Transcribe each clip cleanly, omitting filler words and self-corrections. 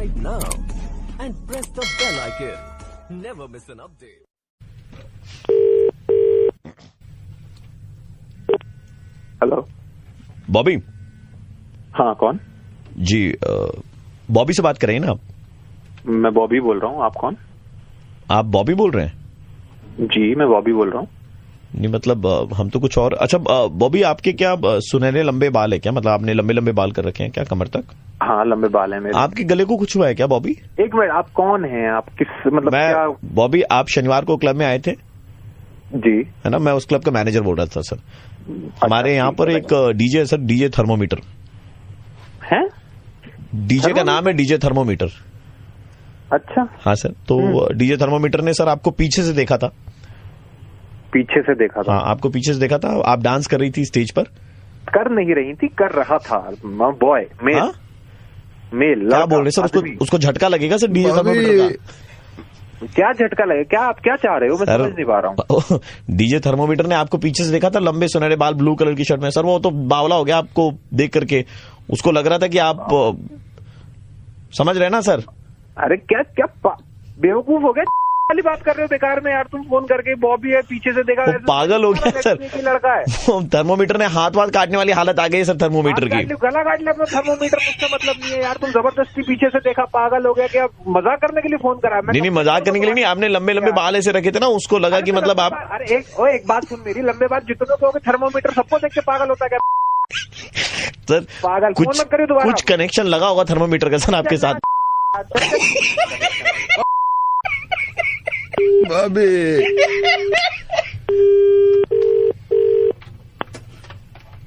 subscribe now and press the bell icon. Never miss an update. Hello. Bobby. हाँ, कौन? जी बॉबी से बात कर रहे हैं ना आप? मैं बॉबी बोल रहा हूँ। आप कौन? आप बॉबी बोल रहे हैं? जी, मैं बॉबी बोल रहा हूँ। नहीं मतलब हम तो कुछ और। अच्छा बॉबी, आपके क्या सुनहरे लंबे बाल है क्या? मतलब आपने लंबे लंबे बाल कर रखे हैं क्या कमर तक? हाँ, लंबे बाल हैं मेरे। आपके गले को कुछ हुआ है क्या बॉबी? एक मिनट, आप कौन हैं? आप किस मतलब क्या? बॉबी, आप शनिवार को क्लब में आए थे जी, है ना? मैं उस क्लब का मैनेजर बोल रहा था सर। हमारे यहाँ पर एक डीजे है सर, डीजे थर्मोमीटर है। डीजे का नाम है डीजे थर्मोमीटर। अच्छा। हाँ सर, तो डीजे थर्मोमीटर ने सर आपको पीछे से देखा था। पीछे से देखा था? हाँ, आपको पीछे से देखा था। आप डांस कर रही थी स्टेज पर। कर नहीं रही थी, कर रहा था। Boy, mail. हाँ? मेल क्या बोल रहे सर? उसको झटका लगेगा सर डीजे थर्मोमीटर का? क्या झटका लगे? क्या आप क्या चाह रहे हो? मैं समझ नहीं पा रहा हूँ। डीजे थर्मोमीटर ने आपको पीछे से देखा था, लंबे सुनहरे बाल, ब्लू कलर की शर्ट में। सर वो तो बावला हो गया आपको देख करके। उसको लग रहा था कि आप समझ रहे ना सर? अरे क्या क्या बेवकूफ हो गया वाली बात कर रहे हो बेकार में यार। तुम फोन करके बॉबी है पीछे से देखा। पागल हो गया सर। लड़का है। थर्मोमीटर ने हाथ वाथ काटने वाली हालत आ गई सर थर्मोमीटर की। गला काट लिया अपना। थर्मोमीटर मुझसे मतलब नहीं है यार। तुम जबरदस्ती पीछे से देखा। पागल हो गया क्या? मजाक करने के लिए फोन करा? नहीं, मजाक करने के लिए नहीं। आपने लंबे लंबे बाल ऐसे रखे थे ना, उसको लगा कि मतलब आप। अरे एक बात सुन मेरी। लंबे बाल जितने को थर्मोमीटर सबको देख के पागल होता क्या सर? पागल कुछ कनेक्शन लगा होगा थर्मोमीटर का सर आपके साथ। Bobby.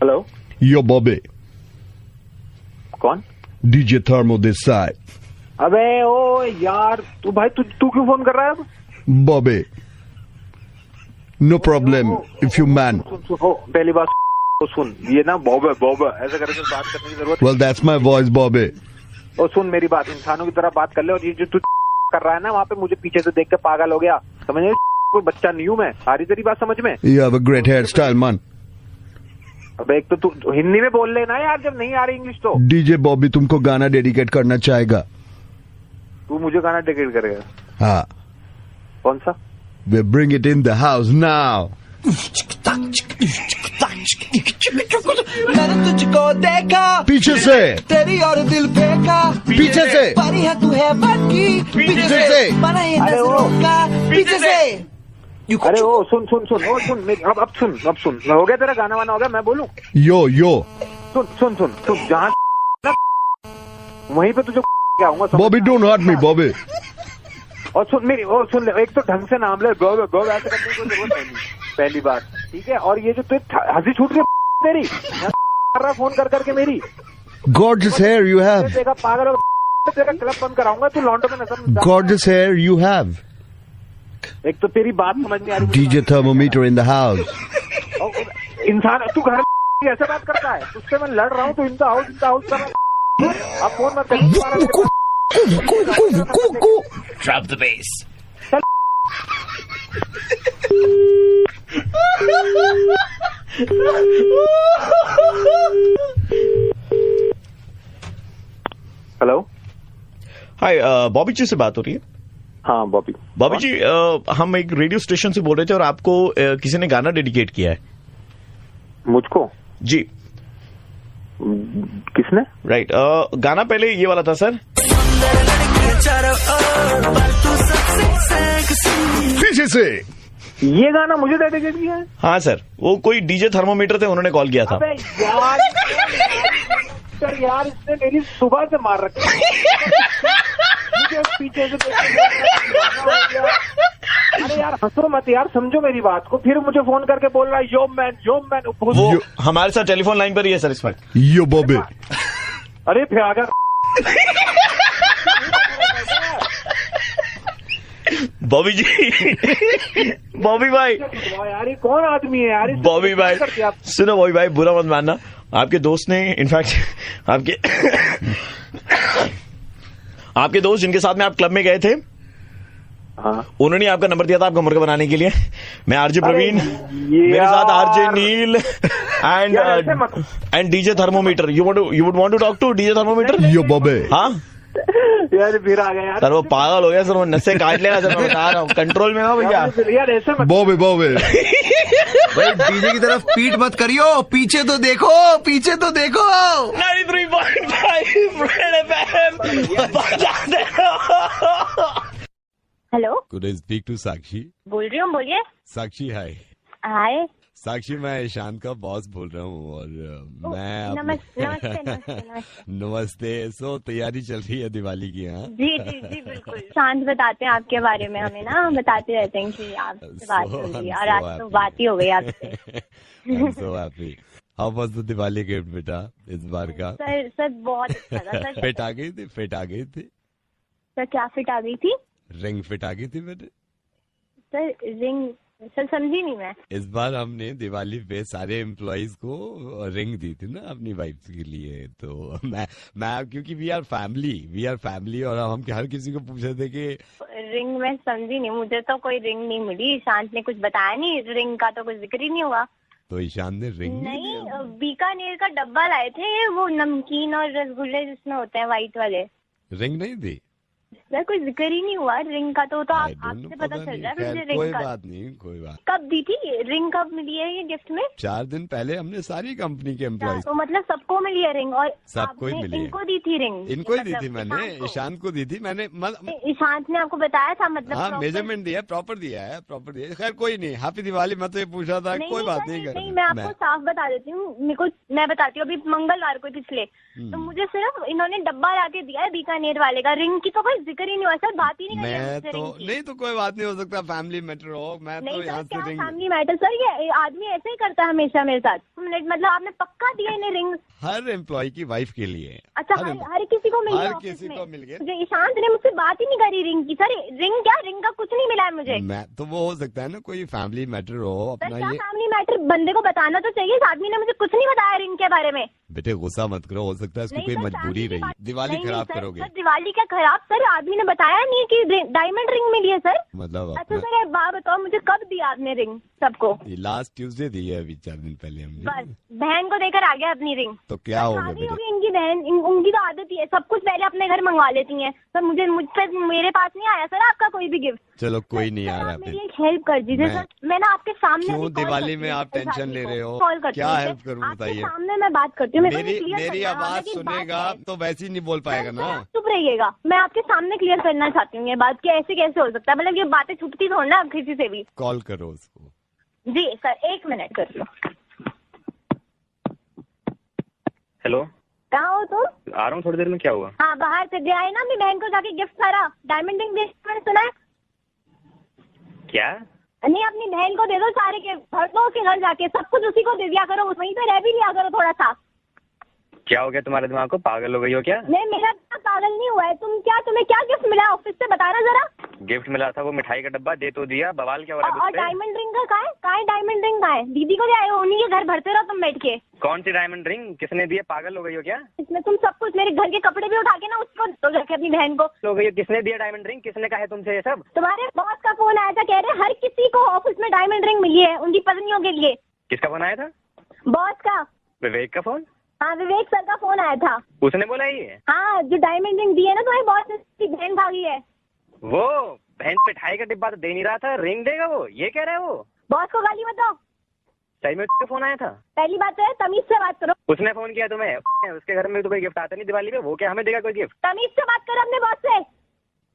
हेलो। Yo, Bobby. कौन? DJ Thermo this side. अबे ओ यार, तू भाई तू क्यों फोन कर रहा है अब? Bobby. No problem if you man. पहली बात तो सुन, ये ना बॉब ऐसा करके बात करने की जरूरत। Well, that's my voice, Bobby. और सुन मेरी बात, इंसानों की तरह बात कर ले। और ये जो तू कर रहा है ना वहाँ पे, मुझे पीछे से देख के पागल हो गया। समझ रहे? कोई बच्चा नहीं हूँ मैं। आ रही तेरी बात समझ में? You have a great hairstyle, man. अब एक तो तू हिंदी में बोल लेना यार, जब नहीं आ रही इंग्लिश तो। DJ Bobby तुमको गाना डेडिकेट करना चाहेगा। तू मुझे गाना डेडिकेट करेगा? हाँ। कौन सा? We bring it in the house now. मैंने तुझको देखा पीछे से, तेरी और दिल फेंका, पीछे से, परी है तू है बन की, पीछे से, बना ये नजरों का, पीछे से। अरे ओ सुन अब सुन हो गया तेरा गाना वाना हो गया। मैं बोलूं? यो सुन जहाँ वहीं पे तुझे आऊंगा। Bobby don't hurt me, Bobby. और सुन मेरी, और सुन ले, एक तो ढंग से नाम ले। गो ऐसे करने की जरूरत नहीं। पहली बात ठीक है। और ये जो तू हंसी छूट रही तेरी कर रहा फोन कर करके मेरी। Gorgeous hair you have. देखा पागल और तेरा क्लब बंद कराऊंगा। तू लॉन्डो में नजर। Gorgeous hair you have. एक तो तेरी बात समझ नहीं आ रही। DJ Thermometer in the house. इंसान तू घर ऐसे बात करता है? उससे मैं लड़ रहा हूँ। तू इनका हाउस कर रहा है। अब फोन मत कर। Drop the bass. हेलो। हाय, बॉबी जी से बात हो रही है? हाँ बॉबी जी, हम एक रेडियो स्टेशन से बोल रहे थे और आपको किसी ने गाना डेडिकेट किया है। मुझको? जी। किसने? राइट। गाना पहले ये वाला था सर। पीछे से। ये गाना मुझे डेडिकेट किया है? हाँ सर, वो कोई डीजे थर्मोमीटर थे, उन्होंने कॉल किया था। अबे यार इसने मेरी सुबह से मार रखी है। मुझे पीछे से अरे यार हंसो मत यार, समझो मेरी बात को। फिर मुझे फोन करके बोल रहा है यो मैन। वो हमारे साथ टेलीफोन लाइन पर ही है सर इस वक्त। यो बॉबी। अरे फिर अगर बॉबी जी, बॉबी भाई यार ये कौन आदमी है यार? बॉबी भाई सुनो, बॉबी भाई बुरा मत मानना। आपके दोस्त ने इनफैक्ट आपके दोस्त जिनके साथ में आप क्लब में गए थे, हाँ, उन्होंने आपका नंबर दिया था आपका मुर्गा बनाने के लिए। मैं आरजे प्रवीण, मेरे साथ RJ Neel and DJ thermometer. You would want to talk to DJ thermometer? Yo Bobby. हाँ यार फिर आ गया यार। सर वो पागल हो गया सर, वो नसें काट लेगा सर, मैं बता रहा हूँ, कंट्रोल में हो भैया। यार ऐसे मत। Bobby, Bobby. भाई डीजे की तरफ पीठ मत करियो, पीछे तो देखो, पीछे तो देखो। 93.5 Red FM बजाते रहो। Hello, Could I speak to साक्षी? बोल रही हूँ, बोलिए। साक्षी हाय। हाय। साक्षी मैं ईशान का बॉस बोल रहा हूँ और मैं नमस्ते। नमस्ते। सो तैयारी चल रही है दिवाली की? हाँ जी जी जी बिल्कुल। शांत बताते हैं आपके बारे में हमें ना, बताते रहते हैं कि आपसे बात हो रही है और आज तो बात ही हो गई आपसे। So happy. How was the Diwali gift बेटा इस बार का? सर बहुत अच्छा था सर। फिट आ गई थी? फिट आ गई थी सर क्या फिट आ गई थी? रिंग फिट आ गई थी बेटे? सर रिंग, सर समझी नहीं मैं। इस बार हमने दिवाली पे सारे एम्प्लॉइज को रिंग दी थी ना अपनी वाइफ के लिए, तो मैं क्योंकि वी आर फैमिली और हम हर किसी को पूछ रहे थे कि रिंग मैं समझी नहीं, मुझे तो कोई रिंग नहीं मिली, शांत ने कुछ बताया नहीं, रिंग का तो कुछ जिक्र ही नहीं हुआ। तो ईशान ने रिंग नहीं, बीकानेर का डब्बा लाए थे, वो नमकीन और रसगुल्ले जिसमें होते हैं व्हाइट वाले। रिंग नहीं दी सर कोई जिक्र ही नहीं हुआ रिंग का, तो I don't आपसे know, पता चल रहा है खैर, मुझे रिंग कोई का। बात नहीं, कोई बात। कब दी थी रिंग, कब मिली है ये गिफ्ट में? 4 दिन पहले हमने सारी कंपनी के एम्प्लॉइज तो मतलब सबको मिली है रिंग और सबको ही आपने मिली है। इनको दी थी रिंग? इनको ही दी मतलब थी मैंने, ईशान को? ईशान को दी थी मैंने। ईशांत ने आपको बताया था मतलब? हाँ proper? मेजरमेंट दिया, प्रॉपर दिया है। खैर कोई नहीं, हैप्पी दिवाली। मैं तो ये पूछ रहा था, कोई बात सर, नहीं। नहीं मैं आपको साफ बता देती हूँ, मेरे को मैं बताती हूँ, अभी मंगलवार को पिछले तो मुझे सिर्फ इन्होंने डब्बा ला के दिया है बीकानेर वाले का, रिंग की तो कोई जिक्र ही नहीं हुआ सर, बात ही नहीं करी है मैं मुझसे तो रिंग की। नहीं, तो कोई बात नहीं, हो सकता फैमिली मैटर हो। मैं तो नहीं यहाँ सर, से क्या रिंग फैमिली मैटर सर, ये आदमी ऐसे ही करता है हमेशा मेरे साथ। मतलब आपने पक्का दिया इन्हें रिंग? हर एम्प्लॉय की वाइफ के लिए। अच्छा हर किसी को मिल गया? हर ऑफिस किसी में? को मिल गया। मुझे ईशांत ने मुझसे बात ही नहीं करी रिंग की। सर रिंग क्या, रिंग का कुछ नहीं मिला है मुझे। मैं तो वो हो सकता है ना, कोई फैमिली मैटर हो सर अपना। क्या ये फैमिली मैटर, बंदे को बताना तो चाहिए। इस आदमी ने मुझे कुछ नहीं बताया रिंग के बारे में। बेटे गुस्सा मत करो, हो सकता है उसकी नहीं कोई सर, मजबूरी फैमिली की रही। बात- दिवाली नहीं, खराब सर, करोगे? सर दिवाली क्या खराब, सर आदमी ने बताया नहीं कि डायमंड रिंग मिली है सर। मतलब अच्छा सर एक बात बताओ, मुझे कब दिया आपने रिंग सबको? लास्ट ट्यूसडे दी है, अभी 4 दिन पहले हमने। बस बहन को देकर आ गया अपनी रिंग। तो क्या हो आ गया गई बेटे? होगी इनकी बहन, उनकी तो आदत ही है, सब कुछ पहले अपने घर मंगवा लेती हैं। सर मुझ पे मेरे पास नहीं आया सर आपका कोई भी गिफ्ट। चलो कोई नहीं सर, आ रहा आप मेरी फिर। एक हेल्प कर दीजिए मैं- सर, मैं ना आपके सामने क्यों अभी कॉल दिवाली करती में हूँ आप इस टेंशन आदमी ले को। रहे हो? कॉल करती क्या हूँ हेल्प उसे। करूं आपके बताइए? सामने मैं बात करती हूँ, मेरे को ये clear मेरी करना है। आवाज हालांकि बात सुनेगा है। तो वैसे ही नहीं बोल पाएगा सर, ना। आप चुप रहिएगा, मैं आपके सामने क्लियर करना चाहती हूँ ये बात कि ऐसे कैसे हो सकता है। मतलब ये बातें छुटती तो ना किसी से भी। कॉल करो उसको। जी सर 1 मिनट कर लो। हेलो, कहाँ हो तुम? आ रहा हूँ थोड़ी देर में। क्या हुआ? हाँ बाहर से दे आए ना अपनी बहन को जाके गिफ्ट सारा, डायमंड रिंग मैंने सुना है। क्या? नहीं अपनी बहन को दे दो सारे के, भर दो उसके घर जाके, सब कुछ उसी को दे दिया करो, वहीं पे रह भी लिया करो थोड़ा सा। क्या हो गया तुम्हारे दिमाग को? पागल हो गई हो क्या? नहीं मेरा दिमाग पागल नहीं हुआ है। तुम्हें क्या गिफ्ट मिला ऑफिस से, बताना जरा। गिफ्ट मिला था वो मिठाई का डब्बा, दे तो दिया। बवाल क्या हो रहा है और मुझसे? डायमंड रिंग का कहाँ है डायमंड रिंग कहाँ है? दीदी को दे आए हो, उन्हीं के घर भरते रहो तुम बैठ के। कौन सी डायमंड रिंग? किसने दिया? पागल हो गई हो क्या? इसमें तुम सब कुछ, मेरे घर के कपड़े भी उठा के ना उसको दो जाके अपनी बहन को। हो गई हो? किसने दिया डायमंड रिंग? किसने कहा है तुमसे ये सब? तुम्हारे बॉस का फोन आया था, कह रहे हर किसी को ऑफिस में डायमंड रिंग मिली है उनकी पत्नियों के लिए। किसका फोन आया था? बॉस का। विवेक का फोन? हाँ विवेक सर का फोन आया था। उसने बोला ये? हाँ जो डायमंड रिंग दी है ना तुम्हारे बॉस ने, उसकी बहन भागी है। वो बहन मिठाई का डिब्बा तो दे नहीं रहा था, रिंग देगा वो, ये कह रहा है वो? बॉस को गाली मत दो। सही में उसका फोन आया था? पहली बात तो है तमीज से बात करो। उसने फोन किया तुम्हें? उसके घर में तो कोई गिफ्ट आता नहीं दिवाली पे, वो क्या हमें देगा कोई गिफ्ट? तमीज से बात करो अपने बॉस से।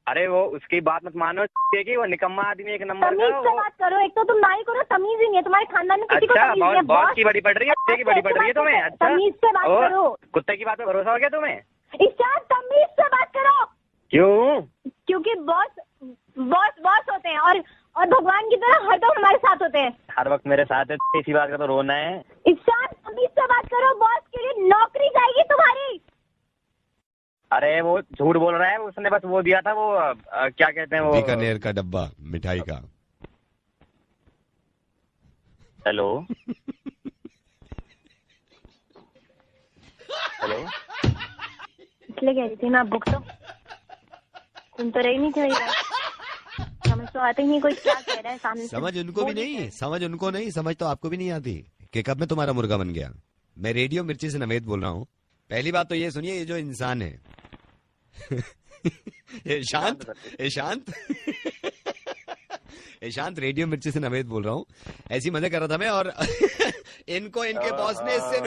अरे वो उसकी बात मत मानो कि वो निकम्मा आदमी एक नंबर तमीज का से वो। बात करो, एक तो तुम ना ही करो, तमीज ही नहीं है तुम्हारे खानदान में किसी को अच्छा, तमीज नहीं है। बॉस की बड़ी पड़ रही है, कुत्ते की बड़ी पड़ रही है तुम्हें? अच्छा, तमीज से बात ओ, करो। कुत्ते की बात पे भरोसा हो गया तुम्हें? ईशान तमीज से बात करो। क्यों? क्योंकि बॉस होते हैं और भगवान की तरह हरदम हमारे साथ होते हैं। हर वक्त मेरे साथ है, इसी बात का तो रोना है। ईशान तमीज से बात करो, बॉस के लिए नौकरी जाएगी तुम्हारी। अरे वो झूठ बोल रहा है, उसने बस वो दिया था, वो क्या कहते हैं वो, बीकानेर का डब्बा मिठाई का। हेलो हेलो, इसलिए कह रही थी मैं बुक तो सुन तो रही नहीं थी मेरी बात। समझ तो आते ही नहीं कोई क्या कह रहा है सामने से। समझ उनको भी नहीं, समझ तो आपको भी नहीं आती कि कब मैं तुम्हारा मुर्गा बन गया। मैं रेडियो मिर्ची से नवेद बोल रहा हूँ। पहली बात तो ये सुनिए, ये जो इंसान है शांत रेडियो मिर्ची से नवेद बोल रहा हूँ। ऐसी मजे कर रहा था मैं, और इनको इनके बॉस ने इससे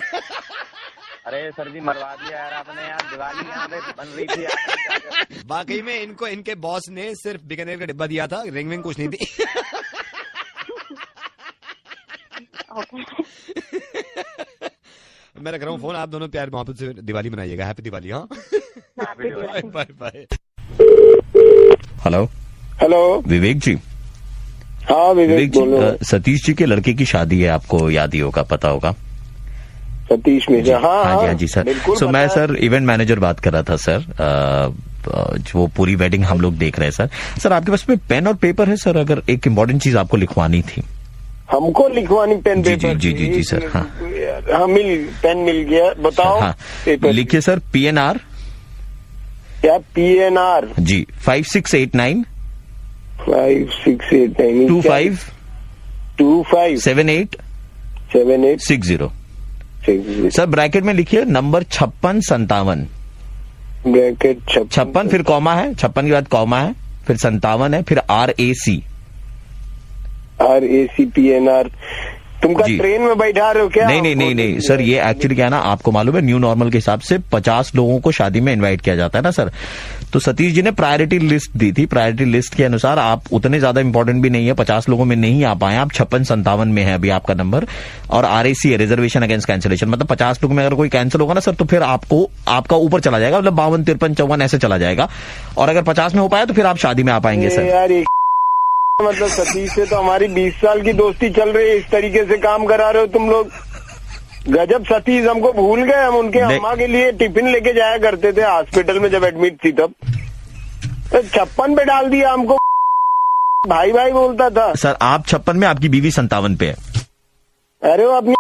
अरे सर जी मरवा दिया यार आपने यार, दिवाली यहाँ पे बन रही थी यार। वाकई में इनको इनके बॉस ने सिर्फ बीकानेर का डिब्बा दिया था, रिंग विंग कुछ नहीं थी। मैं रख रहा हूँ फोन, आप दोनों प्यार मोहब्बत से दिवाली मनाइएगा। हैप्पी दिवाली। हाँ, बाय बाय। हेलो हेलो विवेक जी। हाँ विवेक जी, बोलो। सतीश जी के लड़के की शादी है, आपको याद ही होगा, पता होगा। सतीश मिश्रा, हाँ जी सर। सो मैं सर इवेंट मैनेजर बात कर रहा था सर। वो पूरी वेडिंग हम लोग देख रहे हैं सर। आपके पास में पेन और पेपर है सर? अगर एक इम्पोर्टेंट चीज आपको लिखवानी थी। हमको लिखवानी पेन पेपर? जी सर। हाँ पेन मिल गया, बताओ। हाँ लिखिए सर, PNR। क्या PNR? जी 5689 5689 25 78 60। सर ब्रैकेट में लिखिए नंबर 5657। ब्रैकेट 56 फिर कॉमा है, 56 के बाद कॉमा है, फिर 57 है, फिर RAC PNR। तुमका जी। ट्रेन में बैठा रहे हो क्या? नहीं सर, ये एक्चुअली क्या है ना, आपको मालूम है न्यू नॉर्मल के हिसाब से 50 लोगों को शादी में इनवाइट किया जाता है ना सर। तो सतीश जी ने प्रायोरिटी लिस्ट दी थी, प्रायोरिटी लिस्ट के अनुसार आप उतने ज्यादा इंपॉर्टेंट भी नहीं है, 50 लोगों में नहीं आ पाए आप, 5657 में है अभी आपका नंबर। और RAC है, रिजर्वेशन अगेंस्ट कैंसिलेशन, मतलब 50 लोगों में अगर कोई कैंसिल होगा ना सर तो फिर आपका ऊपर चला जाएगा, मतलब 52 53 54 ऐसे चला जाएगा। और अगर 50 में हो पाया तो फिर आप शादी में आ पाएंगे सर। यार मतलब सतीश से तो हमारी 20 साल की दोस्ती चल रही है, इस तरीके से काम करा रहे हो तुम लोग। गजब सतीश, हमको भूल गए। हम उनके अम्मा के लिए टिफिन लेके जाया करते थे हॉस्पिटल में जब एडमिट थी तब। तो 56 पे डाल दिया हमको, भाई भाई बोलता था। सर आप 56 में, आपकी बीवी 57 पे है। अरे वो अपनी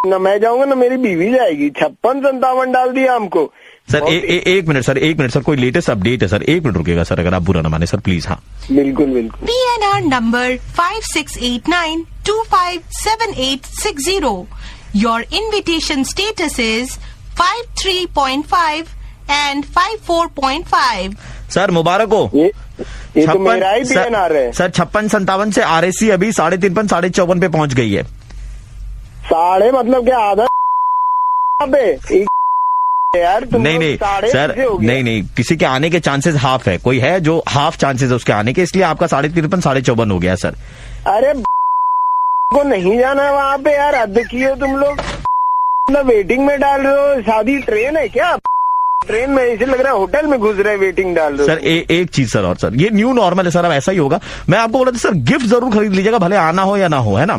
न मैं जाऊंगा ना मेरी बीवी जाएगी। 56-57 डाल दिया हमको सर। एक मिनट सर, कोई लेटेस्ट अपडेट है सर? 1 मिनट रुकेगा सर, अगर आप बुरा न माने सर प्लीज। हाँ बिल्कुल। PNR number 5689257860। Your invitation status is 53.5 and 54.5। Sir मुबारक हो। ये तो मेरा ही PNR है सर। 56-57 से RAC अभी 53 54 पे पहुंच गई है। साढ़े मतलब क्या आधा पे यार? नहीं सर, नहीं किसी के आने के चांसेस हाफ है, कोई है जो हाफ चांसेस है उसके आने के, इसलिए आपका 53 54 हो गया सर। अरे को नहीं जाना है वहाँ पे यार, हद की हो तुम लोग। मतलब वेटिंग में डाल रहे हो, शादी ट्रेन है क्या? ट्रेन में ऐसे लग रहा है होटल में घुस रहे, वेटिंग डाल रहे हो। सर एक चीज सर, और सर ये न्यू नॉर्मल है सर, अब ऐसा ही होगा। मैं आपको बोला था सर, गिफ्ट जरूर खरीद लीजिएगा, भले आना हो या ना हो, है ना?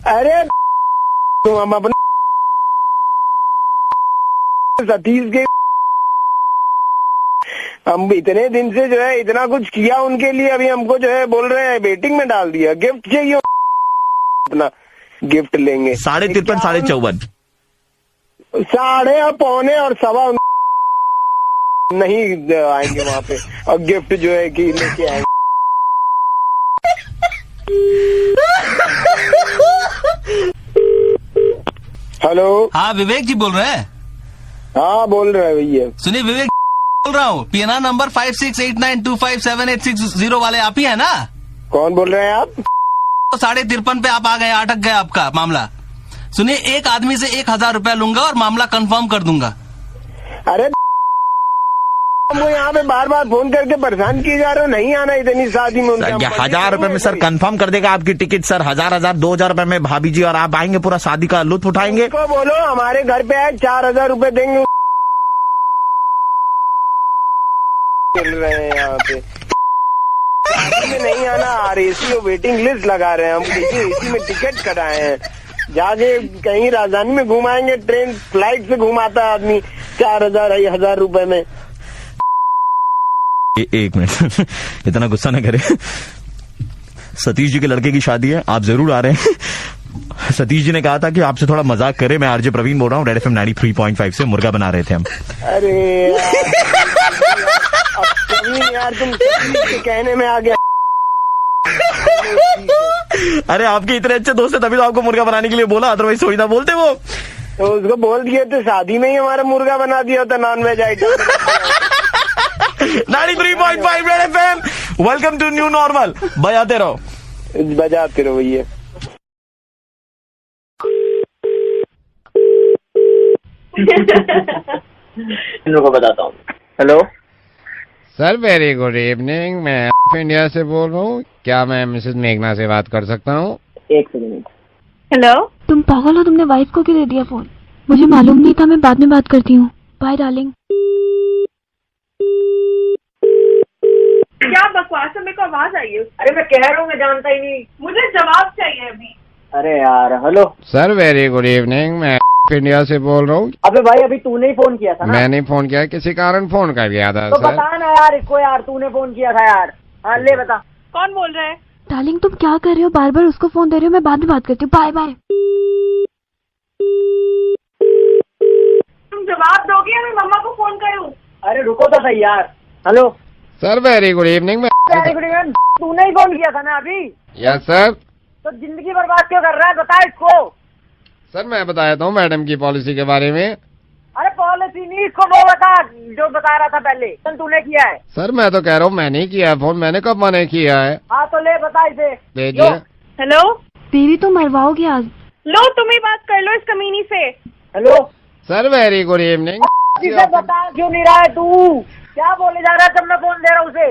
अरे तुम हम अपने सतीश के, हम इतने दिन से जो है इतना कुछ किया उनके लिए, अभी हमको जो है बोल रहे हैं वेटिंग में डाल दिया। गिफ्ट चाहिए, अपना गिफ्ट लेंगे। 53 54 साढ़े और पौने और सवा नहीं आएंगे वहाँ पे, और गिफ्ट जो है कि लेके आएंगे। हेलो। हाँ विवेक जी बोल रहे हैं? हाँ बोल रहे हैं भैया। सुनिए विवेक बोल रहा हूँ, PNR नंबर 5689257860 वाले आप ही है ना? कौन बोल रहे हैं आप? तो 53 पे आप आ गए, अटक गए आपका मामला। सुनिए, एक आदमी से 1000 रुपया लूंगा और मामला कंफर्म कर दूंगा। अरे हमको यहाँ पे बार बार फोन करके परेशान किए जा रहे हो, नहीं आना इतनी शादी में। 1000 रुपए में सर कंफर्म कर देगा आपकी टिकट सर। 1000 2000 रुपए में भाभी जी और आप आएंगे, पूरा शादी का लुत्फ उठाएंगे। तो बोलो हमारे घर पे आए, 4000 रुपए देंगे। चल रहे हैं यहाँ पे में नहीं आना, RAC और वेटिंग लिस्ट लगा रहे हैं हम, इसी में टिकट कराए हैं। जाके कहीं राजधानी में घुमाएंगे, ट्रेन फ्लाइट से घुमाता है आदमी 4000 रुपए में। एक मिनट इतना गुस्सा न करे। सतीश जी के लड़के की शादी है, आप जरूर आ रहे हैं। सतीश जी ने कहा था कि आपसे थोड़ा मजाक करे। मैं RJ प्रवीण बोल रहा हूँ, रेड FM 93.5 से। मुर्गा बना रहे थे हम। अरे यार तुम के कहने में आ गया। अरे आपके इतने अच्छे दोस्त है तभी तो आपको मुर्गा बनाने के लिए बोला, अदरवाइज थोड़ी ना बोलते वो। तो उसको बोल दिए थे, शादी में ही हमारा मुर्गा बना दिया था, non veg item. Welcome to new normal. बजाते रहो। बजाते रहो भैया। इन लोगों को बताता हूँ। Hello sir, very good evening. मैं इंडिया से बोल रहा हूँ। क्या मैं मिसेस मेघना से बात कर सकता हूँ? एक सेकंड। हेलो, तुम पागल हो? तुमने वाइफ को क्यों दे दिया फोन? मुझे मालूम नहीं था, मैं बाद में बात करती हूँ। Bye darling. क्या बकवास है? मेरे को आवाज आई है। अरे मैं कह रहा हूँ, मैं जानता ही नहीं। मुझे जवाब चाहिए अभी। अरे यार, hello sir, very good evening. मैं इंडिया से बोल रहा हूँ। अबे भाई, अभी तूने ही फोन किया था ना? मैंने फोन किया, किसी कारण फोन कर गया था तो सर। बता ना यार इसको, यार तूने फोन किया था यार। हाँ ले बता। कौन बोल रहा है? डार्लिंग तुम क्या कर रहे हो? बार बार उसको फोन दे रहे हो। मैं बाद में बात करती हूँ। Bye bye. तुम जवाब दोगे या मैं मम्मा को फोन करूँ? अरे रुको तो सही यार। Hello sir, very good evening. Very good evening. तूने ही फोन किया था ना अभी? Yes sir. तो जिंदगी बर्बाद क्यों कर रहा है, बता इसको। सर, मैं बताया था मैडम की पॉलिसी के बारे में। अरे पॉलिसी नहीं, इसको वो बता जो बता रहा था पहले। तूने किया है? सर, मैं तो कह रहा हूँ मैंने किया है फोन। मैंने कब मना किया है? हाँ तो ले बता इसे। भेजिए। हेलो बेबी तुम मरवाओगे आज। लो, तुम ही बात कर लो इस कमीनी से। Hello sir, very good evening. इसे बता क्यों नहीं रहा है तू? क्या बोले जा रहा है जब मैं फोन दे रहा हूँ उसे?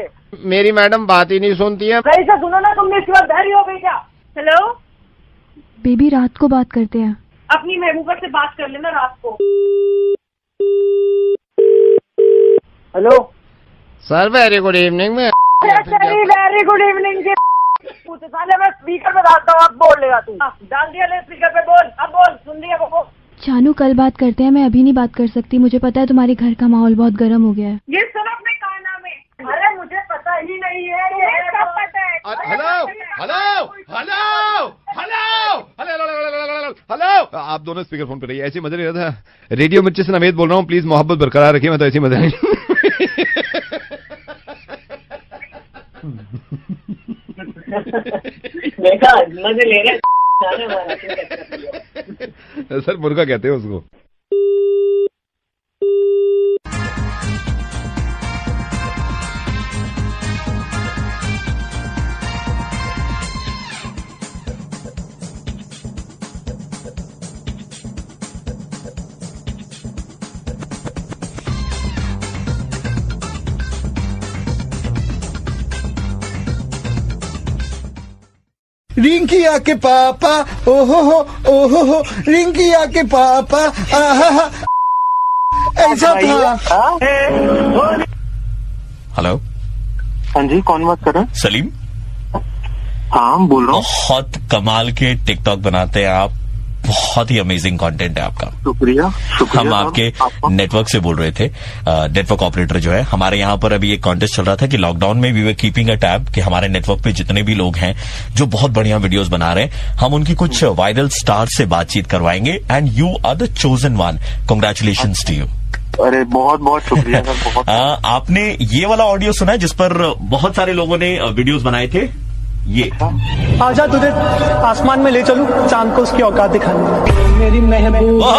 मेरी मैडम बात ही नहीं सुनती है। सही से सुनो ना, तुमने इसके बाद बहरी हो गई क्या? हेलो बेबी रात को बात करते हैं। अपनी महबूबा से बात कर लेना रात को। Hello sir, very good evening. मैं वेरी गुड इवनिंग के पूछे साले, मैं स्पीकर पे डालता हूँ, अब बोल लेगा तू। डाल दिया ले स्पीकर पे, बोल अब बोल। सुन लिया वो बोल। जानू कल बात करते हैं, मैं अभी नहीं बात कर सकती। मुझे पता है तुम्हारे घर का माहौल बहुत गर्म हो गया है। ये सुन अपने काना में। अरे मुझे पता ही नहीं है। ये सब पता है। Hello hello hello hello hello. आप दोनों स्पीकर फोन पे रहिए। ऐसे मजा नहीं रहा था। रेडियो मिर्ची से नवेद बोल रहा हूँ। प्लीज मोहब्बत बरकरार रखिए। मैं तो ऐसे मजा नहीं। देखा मजे ले रहे। सर, मुर्गा कहते हैं उसको। रिंकिया के पापा, ओहो हो, रिंकिया के पापा, आहा, ऐसा था। हेलो। हाँ जी, कौन बात कर रहे हैं? सलीम। हाँ बोल रहा हूँ। बहुत कमाल के टिकटॉक बनाते हैं आप। बहुत ही अमेजिंग कंटेंट है आपका। शुक्रिया। हम आपके नेटवर्क से बोल रहे थे। नेटवर्क ऑपरेटर जो है हमारे यहाँ पर अभी एक कॉन्टेस्ट चल रहा था कि लॉकडाउन में we were keeping a tab कि हमारे नेटवर्क पे जितने भी लोग हैं जो बहुत बढ़िया वीडियोस बना रहे हैं, हम उनकी कुछ वायरल स्टार से बातचीत करवाएंगे and you are the chosen one. Congratulations to you. अरे बहुत बहुत शुक्रिया सर। बहुत आपने ये वाला ऑडियो सुना है जिस पर बहुत सारे लोगों ने वीडियोस बनाए थे? ये आजा तुझे आसमान में ले चलूं, चांद को उसकी औकात दिखाने मेरी महबूबा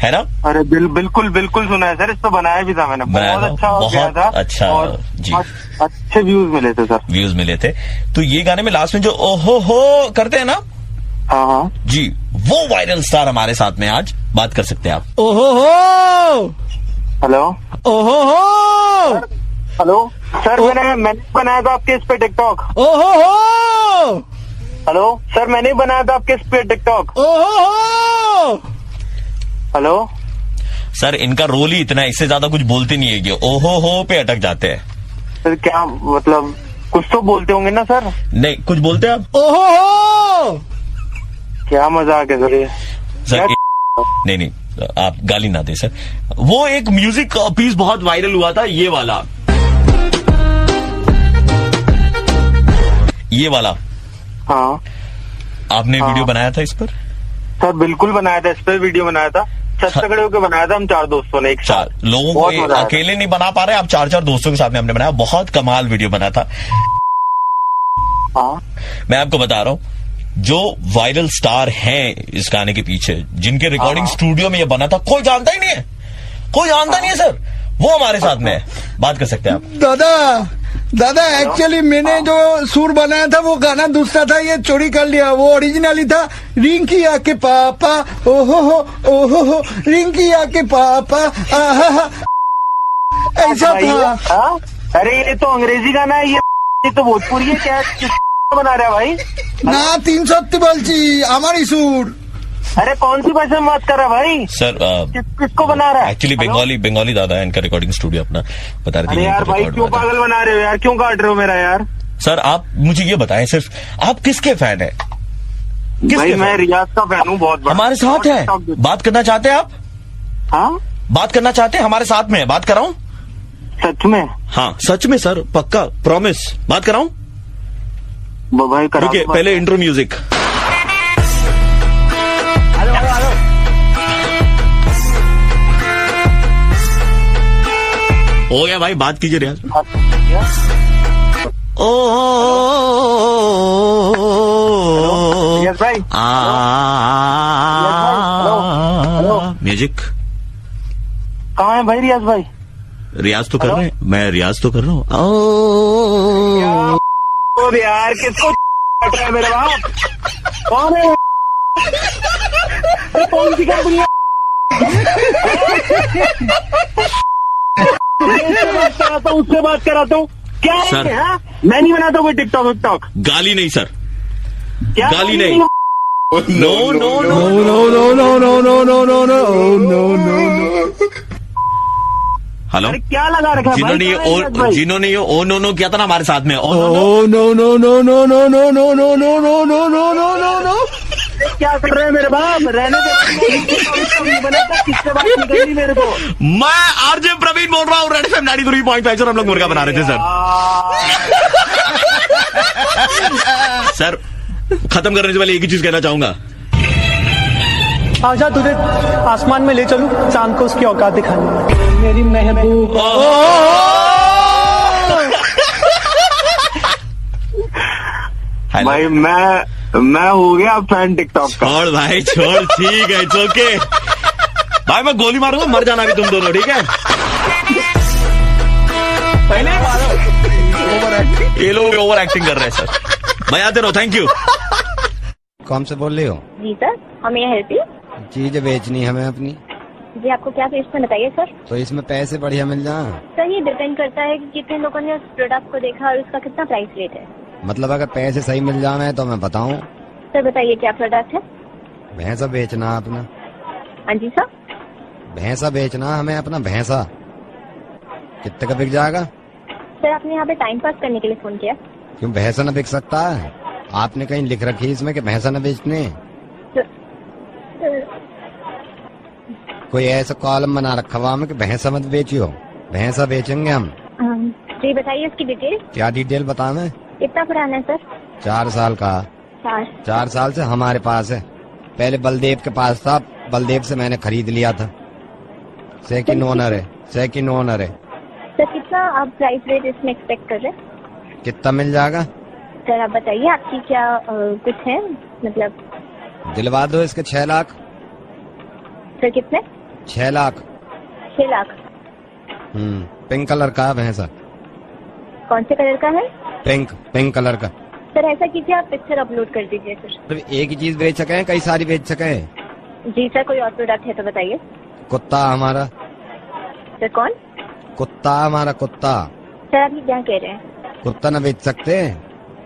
है ना? अरे बिल्कुल बिल्कुल सुना है सर। इस तो बनाया भी था मैंने। बहुत अच्छा हो गया था। अच्छा और जी, अच्छे व्यूज मिले थे सर। व्यूज मिले थे। तो ये गाने में लास्ट में जो ओहो हो करते हैं ना, हाँ जी, वो वायरल स्टार हमारे साथ में आज बात कर सकते हैं आप। ओहो हो, हेलो ओहो हो, हेलो सर। मैंने बनाया था आपके इस पे टिकटॉक। ओहो हो, हेलो सर, मैंने बनाया था आपके इस पे टिकटॉक। ओहो हो। हेलो सर, इनका रोल ही इतना, इससे ज्यादा कुछ बोलते नहीं है। ये ओहो हो पे अटक जाते हैं। सर क्या मतलब, कुछ तो बोलते होंगे ना सर? नहीं, कुछ बोलते हैं आप? ओहो हो। क्या मजाक है सर ये? सर नहीं, आप गाली ना दे सर। वो एक म्यूजिक पीस बहुत वायरल हुआ था, ये वाला हाँ। आपने वीडियो बनाया था इस पर? सर बिल्कुल बनाया था, इस पर वीडियो बनाया था। छत्तीसगढ़ होकर बनाया था हम 4 दोस्तों ने एक साथ। 4 लोगों को अकेले नहीं बना पा रहे, आप 4 दोस्तों के साथ में हमने बनाया। बहुत कमाल वीडियो बना था। हाँ। मैं आपको बता रहा हूँ, जो वायरल स्टार हैं इस गाने के पीछे, जिनके रिकॉर्डिंग स्टूडियो में ये बना था, कोई जानता ही नहीं है। कोई जानता नहीं है सर। वो हमारे साथ में है। बात कर सकते हैं आप। दादा एक्चुअली मैंने जो सुर बनाया था वो गाना दूसरा था, ये चोरी कर लिया। वो ओरिजिनली था रिंकिया के पापा ओहो रिंकिया के पापा आहा ऐसा था। हाँ? अरे ये तो अंग्रेजी गाना है, ये तो भोजपुरी है। क्या बना रहा है भाई? ना 300 बोलची हमारी सुर। अरे कौन सी भाषा में बात कर रहा है भाई? सर किसको बना रहा है? एक्चुअली बंगाली दादा है, इनका रिकॉर्डिंग स्टूडियो अपना बता रहे थे। अरे यार भाई क्यों पागल बना रहे हो यार, क्यों काट रहे हो मेरा यार? सर आप मुझे ये बताएं सिर्फ, आप किसके फैन है? भाई मैं रियाज का फैन हूँ बहुत बड़ा। हमारे साथ है, बात करना चाहते हैं आप? हाँ बात करना चाहते हैं, हमारे साथ में है, बात कराऊं? सच में? हाँ सच में सर, पक्का प्रॉमिस, बात कराऊं? भाई रुकिए पहले इंट्रो म्यूजिक। हो गया भाई, बात कीजिए रियाज। म्यूजिक कहाँ है भाई रियाज भाई? रियाज तो कर रहे हैं, मैं रियाज तो कर रहा हूँ। यार किसको काट रहा है मेरा बाप? कौन है? कौन सी कंपनी है? उससे बात कराता हूँ क्या सर है? मैं नहीं बनाता कोई टिकटॉक विकटॉक। गाली नहीं सर, क्या गाली नहीं। No no no no no no no no no no no no. Hello, क्या लगा रखा जिन्होंने ये ओ नो नो किया था ना हमारे साथ में, oh no no no no no no no no no no no no no no no. क्या कर रहे हैं मेरे बाप? रहने किससे बात नहीं करनी मेरे को। मैं आरजे प्रवीण बोल रहा हूँ, रेड एफएम 93.5 हम लोग मुर्गा बना रहे थे सर। सर खत्म करने से पहले एक ही चीज कहना चाहूंगा। आजा तुझे आसमान में ले चलूं, चांद को उसकी औकात दिखानी। मेरी महबूब भाई मैं हो गया फैन टिकटॉक का। छोड़ भाई छोड़, ठीक है, इट्स ओके भाई, मैं गोली मारूंगा, मर जाना भी तुम दोनों, ठीक है? ये लोग ओवर एक्टिंग कर रहे हैं सर। मैं आते रहो, थैंक यू। कौन से बोल रहे हो? जी सर, हमें हेल्प यू। चीज बेचनी हमें अपनी। जी आपको क्या बेचना बताइए सर। तो इसमें पैसे बढ़िया मिल जाए। सर ये डिपेंड करता है कि कितने लोगों ने उस प्रोडक्ट को देखा और उसका कितना प्राइस रेट है। मतलब अगर पैसे सही मिल जाए तो मैं बताऊं। सर बताइए क्या प्रोडक्ट है। भैंसा बेचना अपना। हाँ जी सर। भैंसा बेचना हमें अपना, भैंसा कितने का बिक जाएगा? सर आपने यहाँ पे टाइम पास करने के लिए फोन किया? क्यों भैंसा न बिक सकता है? आपने कहीं लिख रखी है इसमें कि भैंसा न बेचने? कोई ऐसा कॉलम बना रखा हुआ हमें कि भैंसा मत बेचियो। भैंसा बेचेंगे हम। जी बताइए उसकी डिटेल। क्या डिटेल बताऊं मैं? कितना पुराना है सर? 4 साल का। 4 साल से हमारे पास है। पहले बलदेव के पास था, बलदेव से मैंने खरीद लिया था। सेकंड ओनर है, सेकंड ओनर है। सर कितना आप प्राइस रेट इसमें एक्सपेक्ट कर रहे हैं? कितना मिल जाएगा? सर आप बताइए आपकी क्या कुछ है, मतलब दिलवा दो इसके 6 लाख। सर कितने? 6 लाख। 6 लाख। पिंक कलर का भैंसा। कौन से कलर का है? पिंक कलर का। सर ऐसा कीजिए आप पिक्चर अपलोड कर दीजिए सर। तो एक ही चीज बेच सके, कई सारी बेच सके? जी सर, कोई और प्रोडक्ट है तो बताइए। कुत्ता हमारा। सर कौन? कुत्ता हमारा, कुत्ता। सर आप ये क्या कह रहे हैं? कुत्ता न बेच सकते?